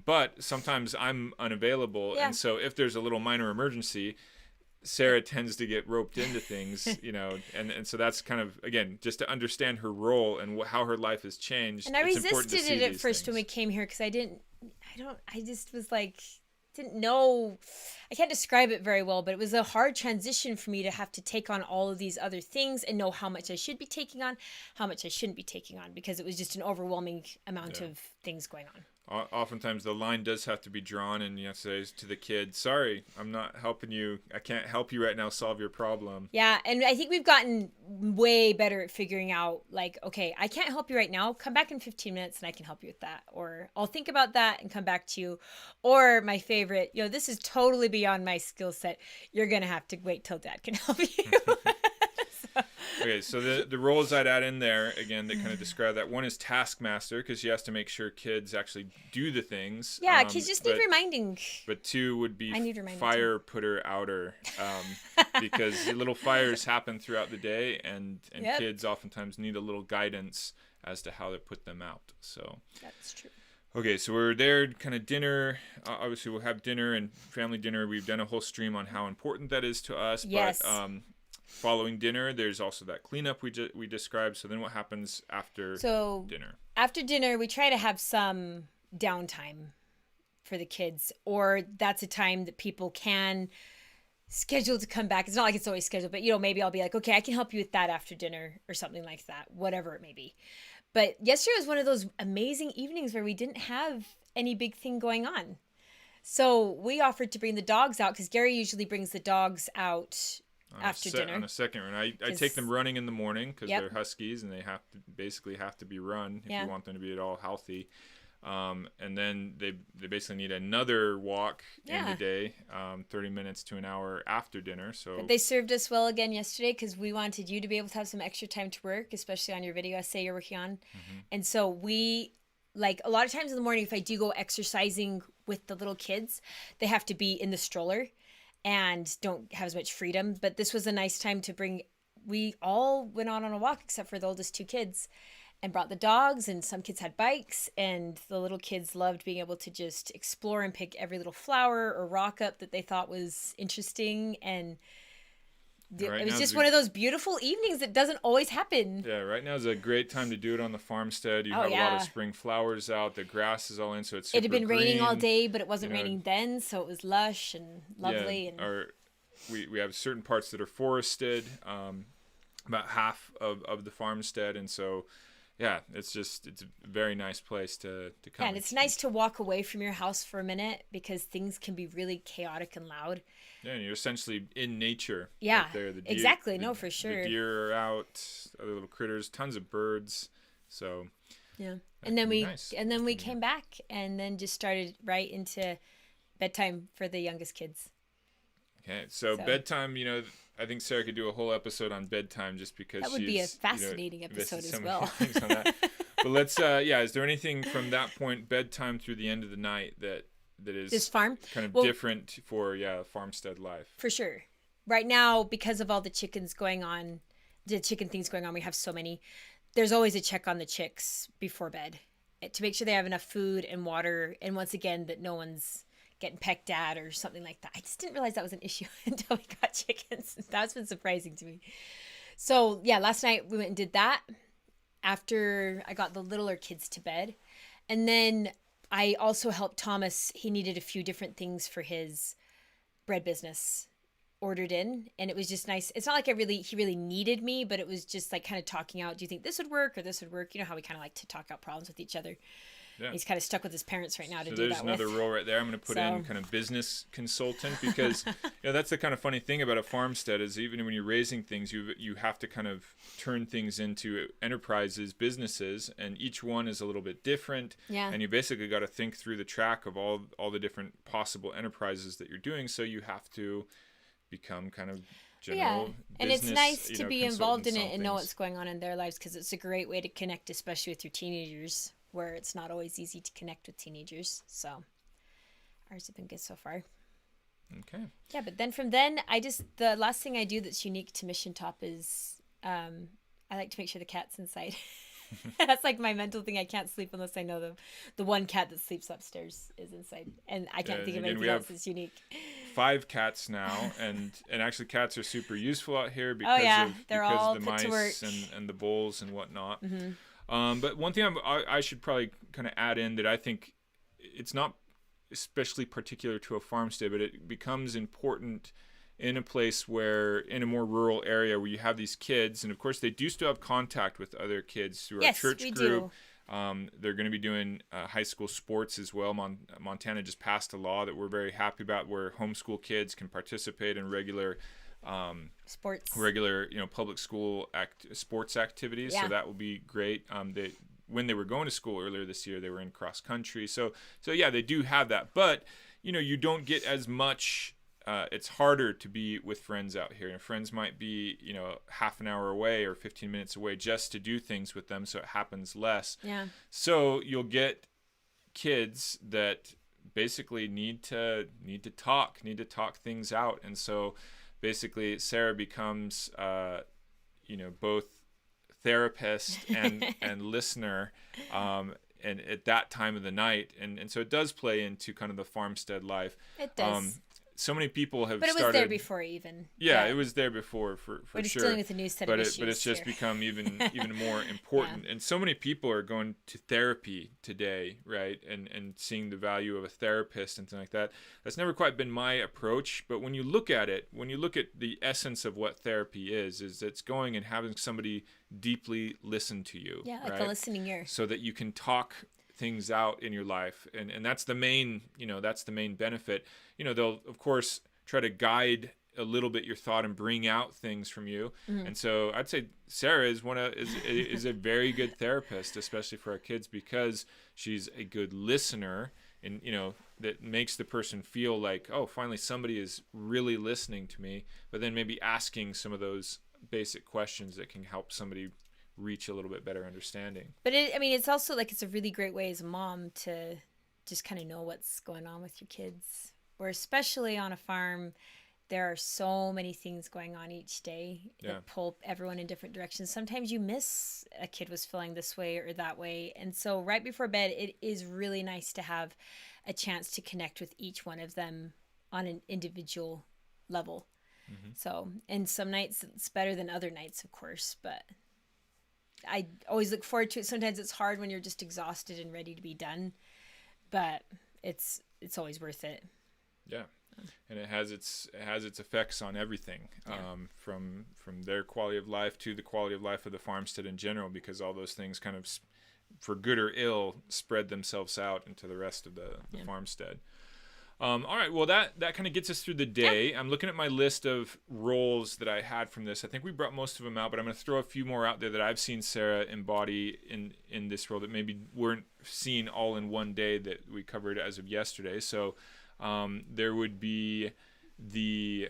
Speaker 1: But sometimes I'm unavailable. Yeah. And so if there's a little minor emergency, Sara tends to get roped into things, and so that's kind of, again, just to understand her role and how her life has changed.
Speaker 2: And I resisted it at first when we came here because I just was like... didn't know, I can't describe it very well, but it was a hard transition for me to have to take on all of these other things and know how much I should be taking on, how much I shouldn't be taking on, because it was just an overwhelming amount of things going on.
Speaker 1: Oftentimes the line does have to be drawn, and you have to say to the kid, sorry, I'm not helping you. I can't help you right now solve your problem.
Speaker 2: Yeah, and I think we've gotten way better at figuring out, like, okay, I can't help you right now. Come back in 15 minutes and I can help you with that. Or I'll think about that and come back to you. Or my favorite, this is totally beyond my skill set. You're going to have to wait till Dad can help you.
Speaker 1: Okay, so the roles I'd add in there, again, that kind of describe that. One is taskmaster, because she has to make sure kids actually do the things.
Speaker 2: Yeah, kids just need reminding.
Speaker 1: But two would be
Speaker 2: I need reminding
Speaker 1: fire putter outer, because the little fires happen throughout the day, and
Speaker 2: Yep.
Speaker 1: kids oftentimes need a little guidance as to how to put them out. So
Speaker 2: That's true.
Speaker 1: okay, so we're there, kind of dinner. Obviously, we'll have dinner and family dinner. We've done a whole stream on how important that is to us.
Speaker 2: Yes.
Speaker 1: But following dinner, there's also that cleanup we described. So then what happens after dinner?
Speaker 2: After dinner, we try to have some downtime for the kids, or that's a time that people can schedule to come back. It's not like it's always scheduled, but maybe I'll be like, okay, I can help you with that after dinner or something like that, whatever it may be. But yesterday was one of those amazing evenings where we didn't have any big thing going on. So we offered to bring the dogs out, because Gary usually brings the dogs out after dinner.
Speaker 1: On a second run. I take them running in the morning, because they're huskies and they have to be run if you want them to be at all healthy. And then they basically need another walk in the day, 30 minutes to an hour after dinner. So
Speaker 2: but they served us well again yesterday, because we wanted you to be able to have some extra time to work, especially on your video essay you're working on. Mm-hmm. And so we, like, a lot of times in the morning, if I do go exercising with the little kids, they have to be in the stroller and don't have as much freedom. But this was a nice time to bring, we all went on a walk except for the oldest two kids, and brought the dogs, and some kids had bikes, and the little kids loved being able to just explore and pick every little flower or rock up that they thought was interesting. And it was just one of those beautiful evenings that doesn't always happen.
Speaker 1: Yeah, right now is a great time to do it on the farmstead. You have a lot of spring flowers out. The grass is all in, so it's super
Speaker 2: It had been
Speaker 1: green.
Speaker 2: raining all day, but it wasn't raining then, so it was lush and lovely.
Speaker 1: We have certain parts that are forested, about half of the farmstead, and so it's a very nice place to come.
Speaker 2: Yeah, and it's nice to walk away from your house for a minute, because things can be really chaotic and loud.
Speaker 1: Yeah, and you're essentially in nature.
Speaker 2: Yeah,
Speaker 1: right there.
Speaker 2: exactly. No, for sure.
Speaker 1: The deer are out, other little critters, tons of birds. So
Speaker 2: yeah, and then we came back, and then just started right into bedtime for the youngest kids.
Speaker 1: Okay, so bedtime. I think Sara could do a whole episode on bedtime, just because
Speaker 2: that would be a fascinating episode as well.
Speaker 1: On that. But let's is there anything from that point, bedtime through the end of the night, that is
Speaker 2: this farm
Speaker 1: kind of different for farmstead life?
Speaker 2: For sure. Right now, because of all the chicken things going on, we have so many. There's always a check on the chicks before bed to make sure they have enough food and water, and once again that no one's getting pecked at or something like that. I just didn't realize that was an issue until we got chickens. That's been surprising to me. So last night we went and did that after I got the littler kids to bed. And then I also helped Thomas. He needed a few different things for his bread business ordered in, and it was just nice. It's not like he really needed me, but it was just like kind of talking out, do you think this would work or this would work? You know how we kind of like to talk out problems with each other. Yeah. He's kind of stuck with his parents right now to do that with.
Speaker 1: So there's another role right there. I'm going to put in kind of business consultant, because that's the kind of funny thing about a farmstead is even when you're raising things, you have to kind of turn things into enterprises, businesses, and each one is a little bit different.
Speaker 2: Yeah.
Speaker 1: And you basically got to think through the track of all the different possible enterprises that you're doing. So you have to become kind of general business,
Speaker 2: and it's nice to be involved in it and know what's going on in their lives, because it's a great way to connect, especially with your teenagers, where it's not always easy to connect with teenagers. So ours have been good so far.
Speaker 1: Okay.
Speaker 2: Yeah, but then from then, the last thing I do that's unique to MissionTop is I like to make sure the cat's inside. That's like my mental thing. I can't sleep unless I know the one cat that sleeps upstairs is inside, and I can't think of anything else that's unique.
Speaker 1: 5 cats now, and actually cats are super useful out here because of the mice and the bulls and whatnot. Mm-hmm. But one thing I should probably kind of add in that I think it's not especially particular to a farmstead, but it becomes important in a place where, in a more rural area where you have these kids, and of course they do still have contact with other kids through our church group. Do. They're going to be doing high school sports as well. Montana just passed a law that we're very happy about, where homeschool kids can participate in regular public school sports activities. So that will be great. When they were going to school earlier this year, they were in cross country. So they do have that, but you don't get as much it's harder to be with friends out here. And friends might be, half an hour away or 15 minutes away just to do things with them. So it happens less.
Speaker 2: Yeah.
Speaker 1: So you'll get kids that basically need to talk things out. And so basically Sara becomes, both therapist and listener, and at that time of the night. And so it does play into kind of the farmstead life.
Speaker 2: It does.
Speaker 1: So many people have
Speaker 2: but it was
Speaker 1: started,
Speaker 2: there before even.
Speaker 1: Yeah, it was there before for
Speaker 2: We're just
Speaker 1: sure.
Speaker 2: dealing with a new set of issues
Speaker 1: But it's just
Speaker 2: here.
Speaker 1: become even more important. And so many people are going to therapy today, right? And seeing the value of a therapist and things like that. That's never quite been my approach. But when you look at it, when you look at the essence of what therapy is it's going and having somebody deeply listen to you.
Speaker 2: Yeah, like
Speaker 1: right?
Speaker 2: a listening ear.
Speaker 1: So that you can talk things out in your life. And that's the main, that's the main benefit. They'll of course try to guide a little bit your thought and bring out things from you. Mm-hmm. And so I'd say Sara is a very good therapist, especially for our kids, because she's a good listener, and that makes the person feel like, oh, finally somebody is really listening to me, but then maybe asking some of those basic questions that can help somebody reach a little bit better understanding.
Speaker 2: But it's also like, it's a really great way as a mom to just kind of know what's going on with your kids. Or especially on a farm, there are so many things going on each day that pull everyone in different directions. Sometimes you miss a kid was feeling this way or that way. And so right before bed, it is really nice to have a chance to connect with each one of them on an individual level. Mm-hmm. So, and some nights it's better than other nights, of course, but I always look forward to it. Sometimes it's hard when you're just exhausted and ready to be done, but it's always worth it.
Speaker 1: Yeah, and it has its effects on everything, from their quality of life to the quality of life of the farmstead in general, because all those things kind of, for good or ill, spread themselves out into the rest of the farmstead. All right, well that kind of gets us through the day. Yeah. I'm looking at my list of roles that I had from this. I think we brought most of them out, but I'm going to throw a few more out there that I've seen Sara embody in this role that maybe weren't seen all in one day that we covered as of yesterday. So there would be the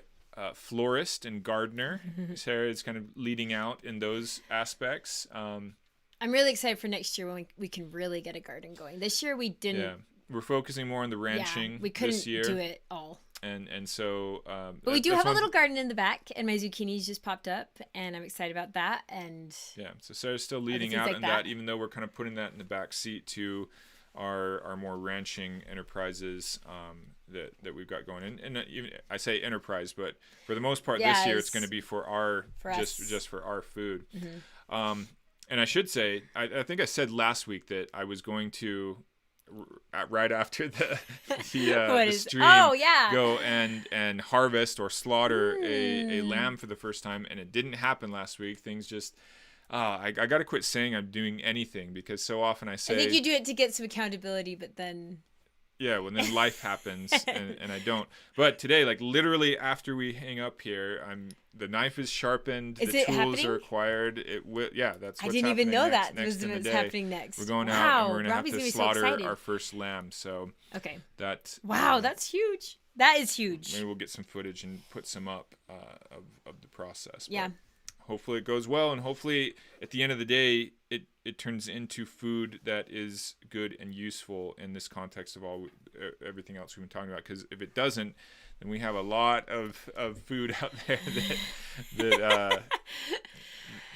Speaker 1: florist and gardener. Sara is kind of leading out in those aspects.
Speaker 2: I'm really excited for next year when we can really get a garden going. This year we didn't.
Speaker 1: Yeah, we're focusing more on the ranching.
Speaker 2: We couldn't
Speaker 1: this year.
Speaker 2: do it all.
Speaker 1: And so.
Speaker 2: But we do have a little garden in the back, and my zucchinis just popped up, and I'm excited about that. And
Speaker 1: yeah, so Sara's still leading out in that, even though we're kind of putting that in the back seat to our more ranching enterprises that we've got going. And even, I say enterprise, but for the most part this year it's going to be for just for our food. Mm-hmm. And I should say, I think I said last week that I was going to, right after the stream, go and harvest or slaughter a lamb for the first time, and it didn't happen last week. Things just I got to quit saying I'm doing anything, because so often I say,
Speaker 2: I think you do it to get some accountability, but then
Speaker 1: then life happens and I don't. But today, like literally after we hang up here, the knife is sharpened, the tools are acquired. It will, that's what's
Speaker 2: I didn't even know
Speaker 1: next,
Speaker 2: that was what's happening next.
Speaker 1: We're going out and we're gonna have to slaughter our first lamb. So
Speaker 2: okay,
Speaker 1: that
Speaker 2: that's huge. That is huge.
Speaker 1: Maybe we'll get some footage and put some up of the process.
Speaker 2: Yeah.
Speaker 1: But hopefully it goes well, and hopefully at the end of the day it turns into food that is good and useful in this context of everything else we've been talking about. Because if it doesn't, then we have a lot of food out there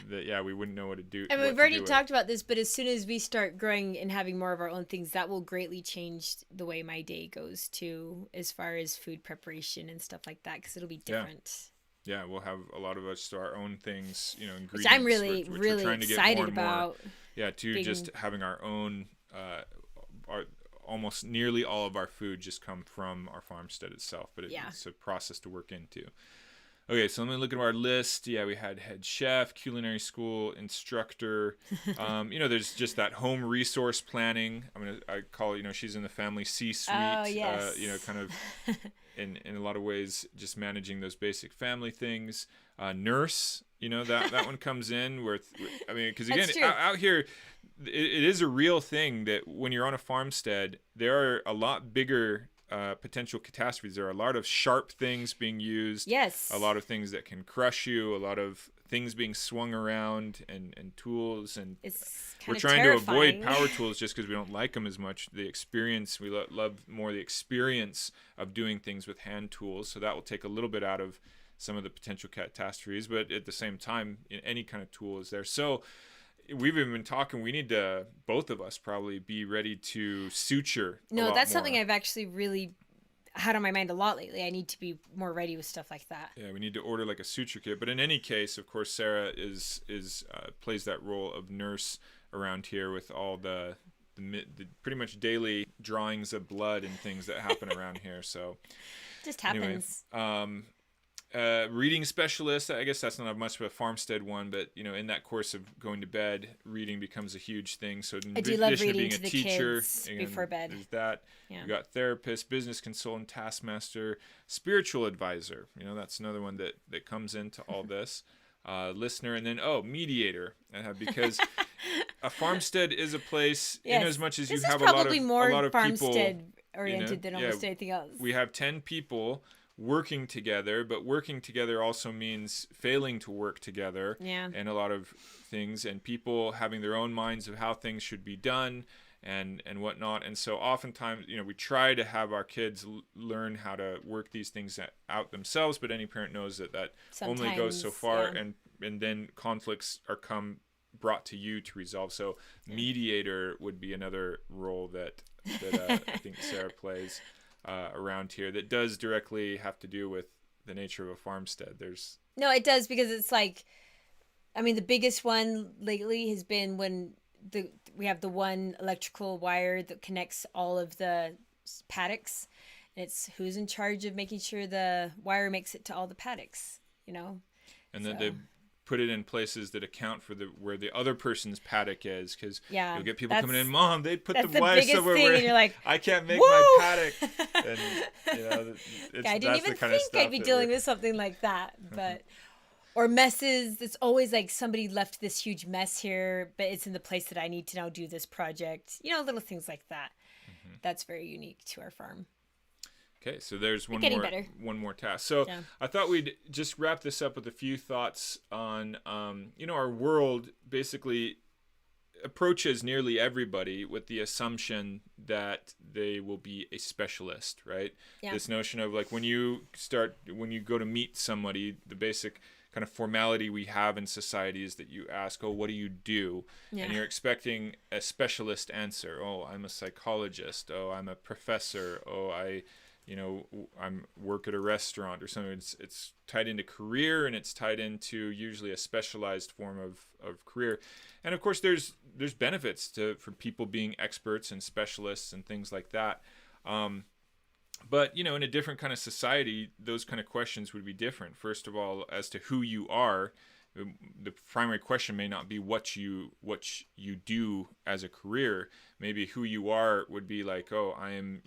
Speaker 1: that we wouldn't know what to do.
Speaker 2: And we've already talked about this, but as soon as we start growing and having more of our own things, that will greatly change the way my day goes too, as far as food preparation and stuff like that, because it'll be different.
Speaker 1: Yeah, we'll have a lot of us to our own things, ingredients.
Speaker 2: Which I'm really,
Speaker 1: which
Speaker 2: really
Speaker 1: we're trying to get
Speaker 2: excited
Speaker 1: more and
Speaker 2: about.
Speaker 1: More. Yeah, just having our own, almost nearly all of our food just come from our farmstead itself, but it's a process to work into. Okay, so let me look at our list. Yeah, we had head chef, culinary school, instructor. There's just that home resource planning. I call it, she's in the family C-suite.
Speaker 2: Oh, yes.
Speaker 1: Kind of in a lot of ways, just managing those basic family things. Nurse, that one comes in because again, out here, it is a real thing that when you're on a farmstead, there are a lot bigger potential catastrophes. There are a lot of sharp things being used.
Speaker 2: Yes.
Speaker 1: A lot of things that can crush you. A lot of things being swung around and tools. And
Speaker 2: It's
Speaker 1: we're
Speaker 2: kind of
Speaker 1: trying
Speaker 2: terrifying.
Speaker 1: to avoid power tools just because we don't like them as much. The experience, we love more the experience of doing things with hand tools. So that will take a little bit out of some of the potential catastrophes. But at the same time, any kind of tool is there. So we've even been talking, we need to, both of us probably, be ready to suture a
Speaker 2: No,
Speaker 1: lot
Speaker 2: that's
Speaker 1: more.
Speaker 2: something I've actually really had on my mind a lot lately. I need to be more ready with stuff like that.
Speaker 1: Yeah, we need to order like a suture kit. But in any case, of course, Sara is plays that role of nurse around here with all the pretty much daily drawings of blood and things that happen around here. So
Speaker 2: Just happens.
Speaker 1: anyway, reading specialist, I guess that's not much of a Farmstead one, but in that course of going to bed, reading becomes a huge thing. So in
Speaker 2: I do love
Speaker 1: addition to
Speaker 2: reading
Speaker 1: being
Speaker 2: to
Speaker 1: a
Speaker 2: the
Speaker 1: teacher,
Speaker 2: kids before bed.
Speaker 1: there's that.
Speaker 2: Yeah.
Speaker 1: You got therapist, business consultant, taskmaster, spiritual advisor. That's another one that comes into all this. Listener, and then mediator, because a farmstead is a place.
Speaker 2: Yes.
Speaker 1: In as much as
Speaker 2: this
Speaker 1: you have
Speaker 2: is probably
Speaker 1: a
Speaker 2: more
Speaker 1: lot of
Speaker 2: farmstead
Speaker 1: people
Speaker 2: oriented than almost anything else.
Speaker 1: We have 10 people working together, but working together also means failing to work together.
Speaker 2: Yeah.
Speaker 1: And a lot of things, and people having their own minds of how things should be done and whatnot. And so oftentimes, we try to have our kids learn how to work these things out themselves, but any parent knows that only goes so far.
Speaker 2: Yeah.
Speaker 1: And then conflicts are brought to you to resolve. So mediator would be another role that I think Sara plays around here that does directly have to do with the nature of a farmstead.
Speaker 2: No, it does, because it's like, the biggest one lately has been when we have the one electrical wire that connects all of the paddocks, and it's who's in charge of making sure the wire makes it to all the paddocks,
Speaker 1: And then they put it in places that account for where the other person's paddock is, because you'll get people coming in, Mom, they put the wire somewhere where
Speaker 2: and you're like,
Speaker 1: I can't make
Speaker 2: Woo!
Speaker 1: my paddock. And
Speaker 2: I didn't even think I'd be dealing with something like that, but or messes. It's always like somebody left this huge mess here, but it's in the place that I need to now do this project. Little things like that. Mm-hmm. That's very unique to our farm.
Speaker 1: Okay, so there's one more task. So I thought we'd just wrap this up with a few thoughts on, our world basically approaches nearly everybody with the assumption that they will be a specialist, right? Yeah. This notion of like when you go to meet somebody, the basic kind of formality we have in society is that you ask, oh, what do you do? Yeah. And you're expecting a specialist answer. Oh, I'm a psychologist. Oh, I'm a professor. Oh, I'm work at a restaurant or something. It's tied into career, and it's tied into usually a specialized form of career. And of course, there's benefits for people being experts and specialists and things like that. But in a different kind of society, those kind of questions would be different. First of all, as to who you are, the primary question may not be what you do as a career. Maybe who you are would be like, oh, I am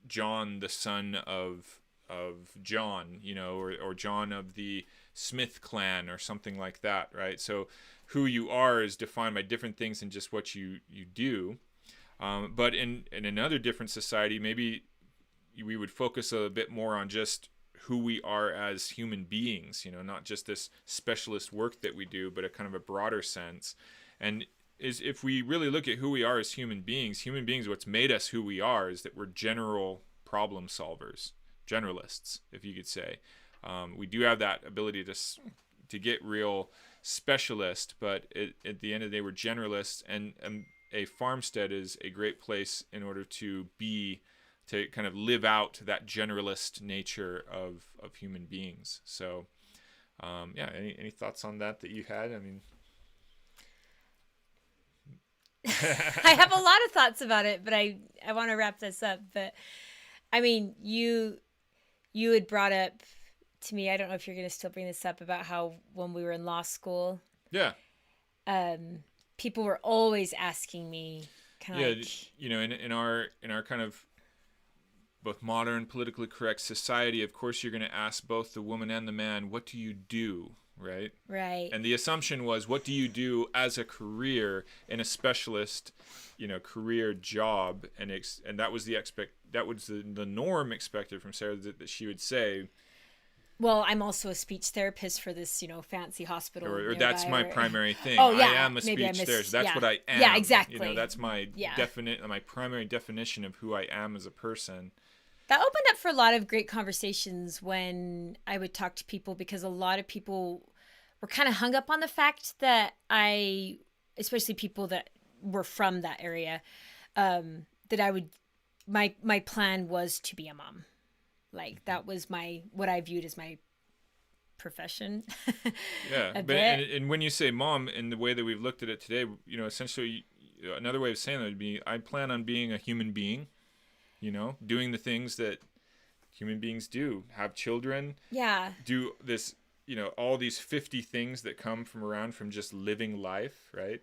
Speaker 1: John, the son of John, or John of the Smith clan or something like that, right? So who you are is defined by different things than just what you do. But in another different society, maybe we would focus a bit more on just who we are as human beings, not just this specialist work that we do, but a kind of a broader sense. And if we really look at who we are as human beings, what's made us who we are is that we're general problem solvers, generalists, if you could say. We do have that ability to get real specialist, but at the end of the day, we're generalists, and a farmstead is a great place in order to kind of live out that generalist nature of human beings. So, any thoughts on that you had?
Speaker 2: I have a lot of thoughts about it, but I want to wrap this up. But you had brought up to me, I don't know if you're going to still bring this up, about how when we were in law school, people were always asking me kind of
Speaker 1: in our kind of both modern, politically correct society, of course you're going to ask both the woman and the man, what do you do, right?
Speaker 2: Right.
Speaker 1: And the assumption was, what do you do as a career in a specialist, career job? And that was the norm expected from Sara, that she would say,
Speaker 2: well, I'm also a speech therapist for this, fancy hospital.
Speaker 1: or that's my primary thing.
Speaker 2: Oh, yeah.
Speaker 1: I am a speech therapist. That's what I am.
Speaker 2: Yeah, exactly.
Speaker 1: That's my my primary definition of who I am as a person.
Speaker 2: That opened up for a lot of great conversations when I would talk to people, because a lot of people were kind of hung up on the fact that especially people that were from that area, my plan was to be a mom. Like, that was what I viewed as my profession.
Speaker 1: Yeah. And when you say mom, in the way that we've looked at it today, essentially another way of saying that would be, I plan on being a human being, doing the things that human beings do, have children, do this, all these 50 things that come from just living life, right?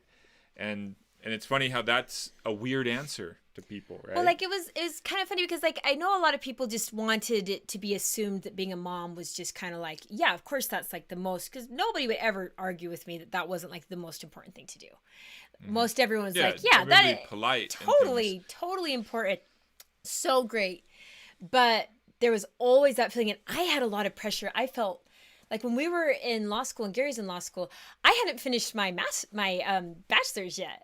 Speaker 1: And it's funny how that's a weird answer to people, right?
Speaker 2: Well, like, it was kind of funny because, like, I know a lot of people just wanted it to be assumed that being a mom was just kind of like, yeah, of course that's like the most, because nobody would ever argue with me that wasn't like the most important thing to do. Most everyone's like, yeah, that is
Speaker 1: polite,
Speaker 2: totally important. So great. But there was always that feeling, and I had a lot of pressure. I felt like when we were in law school and Gary's in law school, I hadn't finished my bachelor's yet.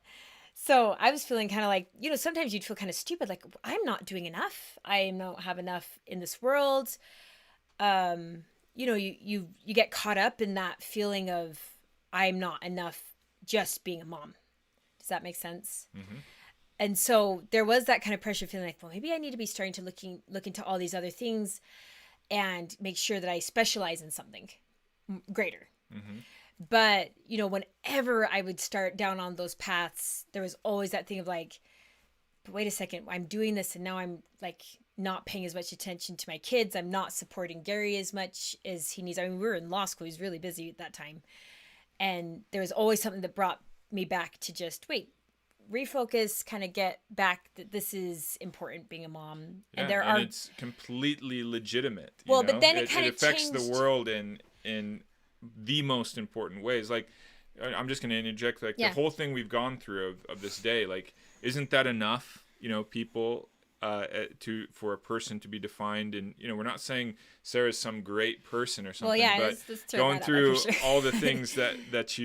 Speaker 2: So I was feeling kind of like, sometimes you'd feel kind of stupid, like, I'm not doing enough. I don't have enough in this world. You get caught up in that feeling of, I'm not enough just being a mom. Does that make sense? Mm-hmm. And so there was that kind of pressure, feeling like, well, maybe I need to be starting to look into all these other things and make sure that I specialize in something greater. Mm-hmm. But, whenever I would start down on those paths, there was always that thing of like, but wait a second, I'm doing this and now I'm like not paying as much attention to my kids. I'm not supporting Gary as much as he needs. I mean, we were in law school. He was really busy at that time. And there was always something that brought me back to just, refocus, kind of get back that this is important, being a mom.
Speaker 1: Yeah, and it's completely legitimate.
Speaker 2: But then it kind of
Speaker 1: affects
Speaker 2: changed.
Speaker 1: The world in the most important ways. Like, I'm just going to interject, like, the whole thing we've gone through of this day, like, isn't that enough, people, for a person to be defined? And, we're not saying Sarah's some great person or something, but
Speaker 2: let's
Speaker 1: going through
Speaker 2: sure.
Speaker 1: all the things that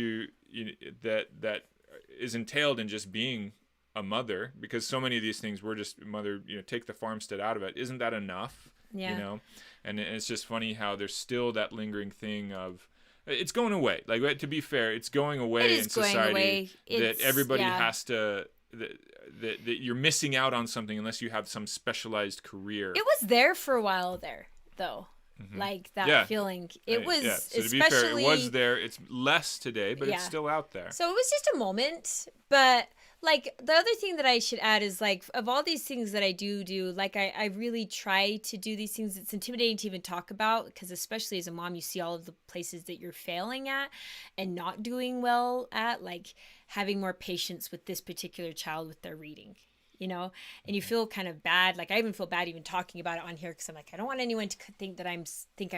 Speaker 1: is entailed in just being a mother, because so many of these things were just mother, take the Farmstead out of it. Isn't that enough?
Speaker 2: Yeah.
Speaker 1: And it's just funny how there's still that lingering thing of, it's going away. Like, to be fair, it's going away in society, that everybody has to, that you're missing out on something unless you have some specialized career.
Speaker 2: It was there for a while there, though. Mm-hmm. Like, that feeling. It was,
Speaker 1: so to be fair, it was there. It's less today, but it's still out there.
Speaker 2: So it was just a moment. But, like, the other thing that I should add is, like, of all these things that I do, like, I really try to do these things. It's intimidating to even talk about, because especially as a mom, you see all of the places that you're failing at and not doing well at, like having more patience with this particular child with their reading. And you feel kind of bad. Like, I even feel bad even talking about it on here, because I'm like, I don't want anyone to think that I'm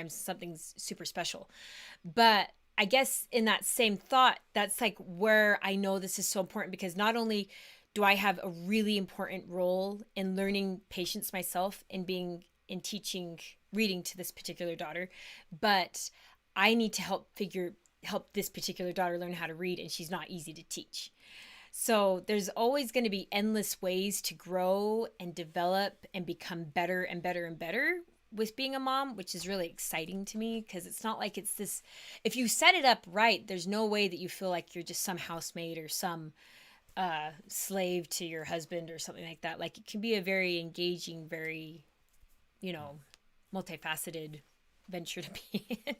Speaker 2: something super special. But I guess in that same thought, that's like where I know this is so important, because not only do I have a really important role in learning patience myself and in teaching reading to this particular daughter, but I need to help this particular daughter learn how to read, and she's not easy to teach. So there's always going to be endless ways to grow and develop and become better and better and better with being a mom, which is really exciting to me, because it's not like it's this, if you set it up right, there's no way that you feel like you're just some housemaid or some slave to your husband or something like that. Like, it can be a very engaging, very, multifaceted venture to be in.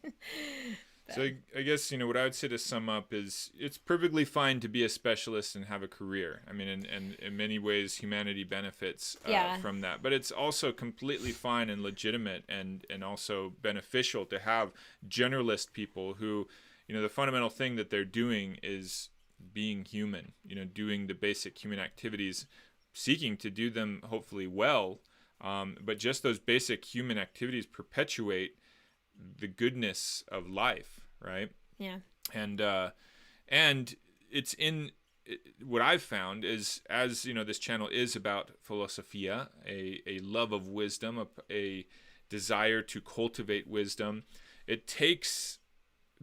Speaker 1: So I guess, what I would say to sum up is, it's perfectly fine to be a specialist and have a career. I mean, and in many ways, humanity benefits from that. But it's also completely fine and legitimate and also beneficial to have generalist people who, the fundamental thing that they're doing is being human, doing the basic human activities, seeking to do them hopefully well, But just those basic human activities perpetuate the goodness of life, right?
Speaker 2: Yeah.
Speaker 1: And it's in what I've found is, as you know, this channel is about philosophia, a love of wisdom, a desire to cultivate wisdom. It takes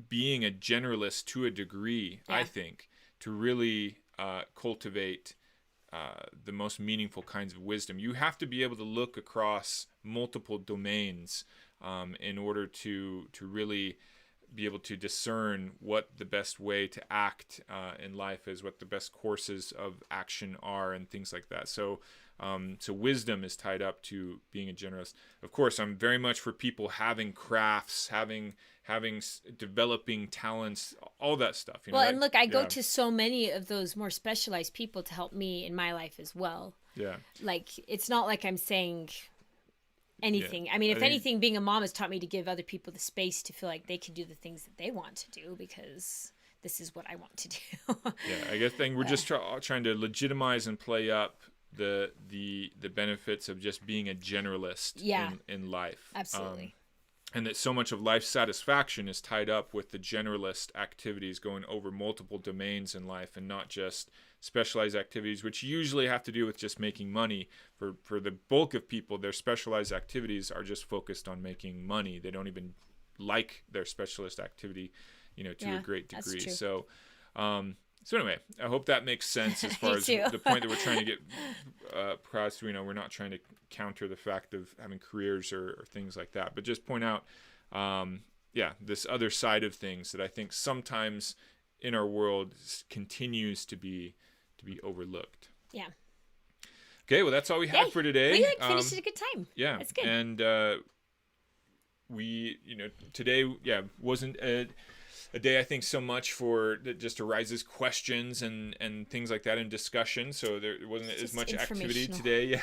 Speaker 1: being a generalist to a degree, I think, to really cultivate the most meaningful kinds of wisdom. You have to be able to look across multiple domains in order to really be able to discern what the best way to act in life is, what the best courses of action are, and things like that. So wisdom is tied up to being a generalist. Of course, I'm very much for people having crafts, having developing talents, all that stuff. You know,
Speaker 2: and look, I go to so many of those more specialized people to help me in my life as well.
Speaker 1: Yeah.
Speaker 2: Like, it's not like I'm saying anything.
Speaker 1: Yeah.
Speaker 2: I mean, if anything, being a mom has taught me to give other people the space to feel like they can do the things that they want to do, because this is what I want to do.
Speaker 1: Yeah, I guess we're just trying to legitimize and play up the benefits of just being a generalist in life.
Speaker 2: Absolutely.
Speaker 1: And that so much of life satisfaction is tied up with the generalist activities, going over multiple domains in life, and not just specialized activities, which usually have to do with just making money. For the bulk of people, their specialized activities are just focused on making money. They don't even like their specialist activity, to a great degree.
Speaker 2: That's true.
Speaker 1: So anyway, I hope that makes sense as far as the point that we're trying to get across. We're not trying to counter the fact of having careers or things like that, but just point out, this other side of things that I think sometimes in our world continues to be overlooked.
Speaker 2: Yeah.
Speaker 1: Okay, well, that's all we have for today.
Speaker 2: We finished at a good time.
Speaker 1: Yeah,
Speaker 2: that's good.
Speaker 1: And we, today, wasn't a day I think so much for that just arises questions and things like that in discussion. So there wasn't as much activity today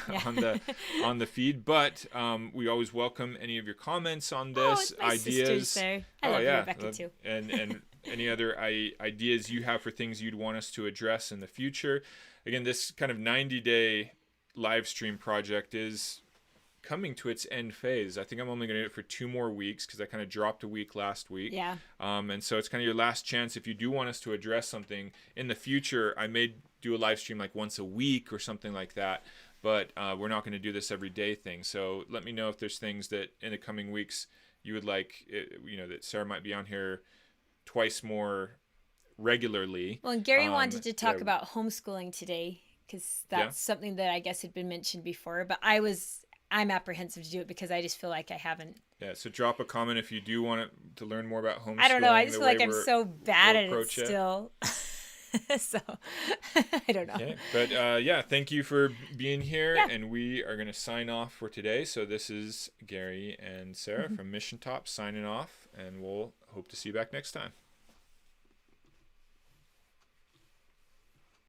Speaker 1: on the feed, but we always welcome any of your comments on this, ideas.
Speaker 2: There. I love Rebecca too.
Speaker 1: And any other ideas you have for things you'd want us to address in the future. Again, this kind of 90-day live stream project is coming to its end phase. I think I'm only going to do it for 2 more weeks because I kind of dropped a week last week.
Speaker 2: Yeah.
Speaker 1: And so it's kind of your last chance. If you do want us to address something in the future, I may do a live stream like once a week or something like that. But we're not going to do this every day thing. So let me know if there's things that in the coming weeks you would like, that Sara might be on here twice more regularly.
Speaker 2: Well, and Gary wanted to talk about homeschooling today, because that's something that I guess had been mentioned before, but I'm apprehensive to do it because I just feel like I haven't. Yeah,
Speaker 1: so drop a comment if you do want to learn more about homeschooling.
Speaker 2: I don't know. I just feel like I'm so bad at it still. So, I don't know.
Speaker 1: Okay. But thank you for being here. Yeah. And we are going to sign off for today. So this is Gary and Sara from MissionTop signing off, and we'll hope to see you back next time.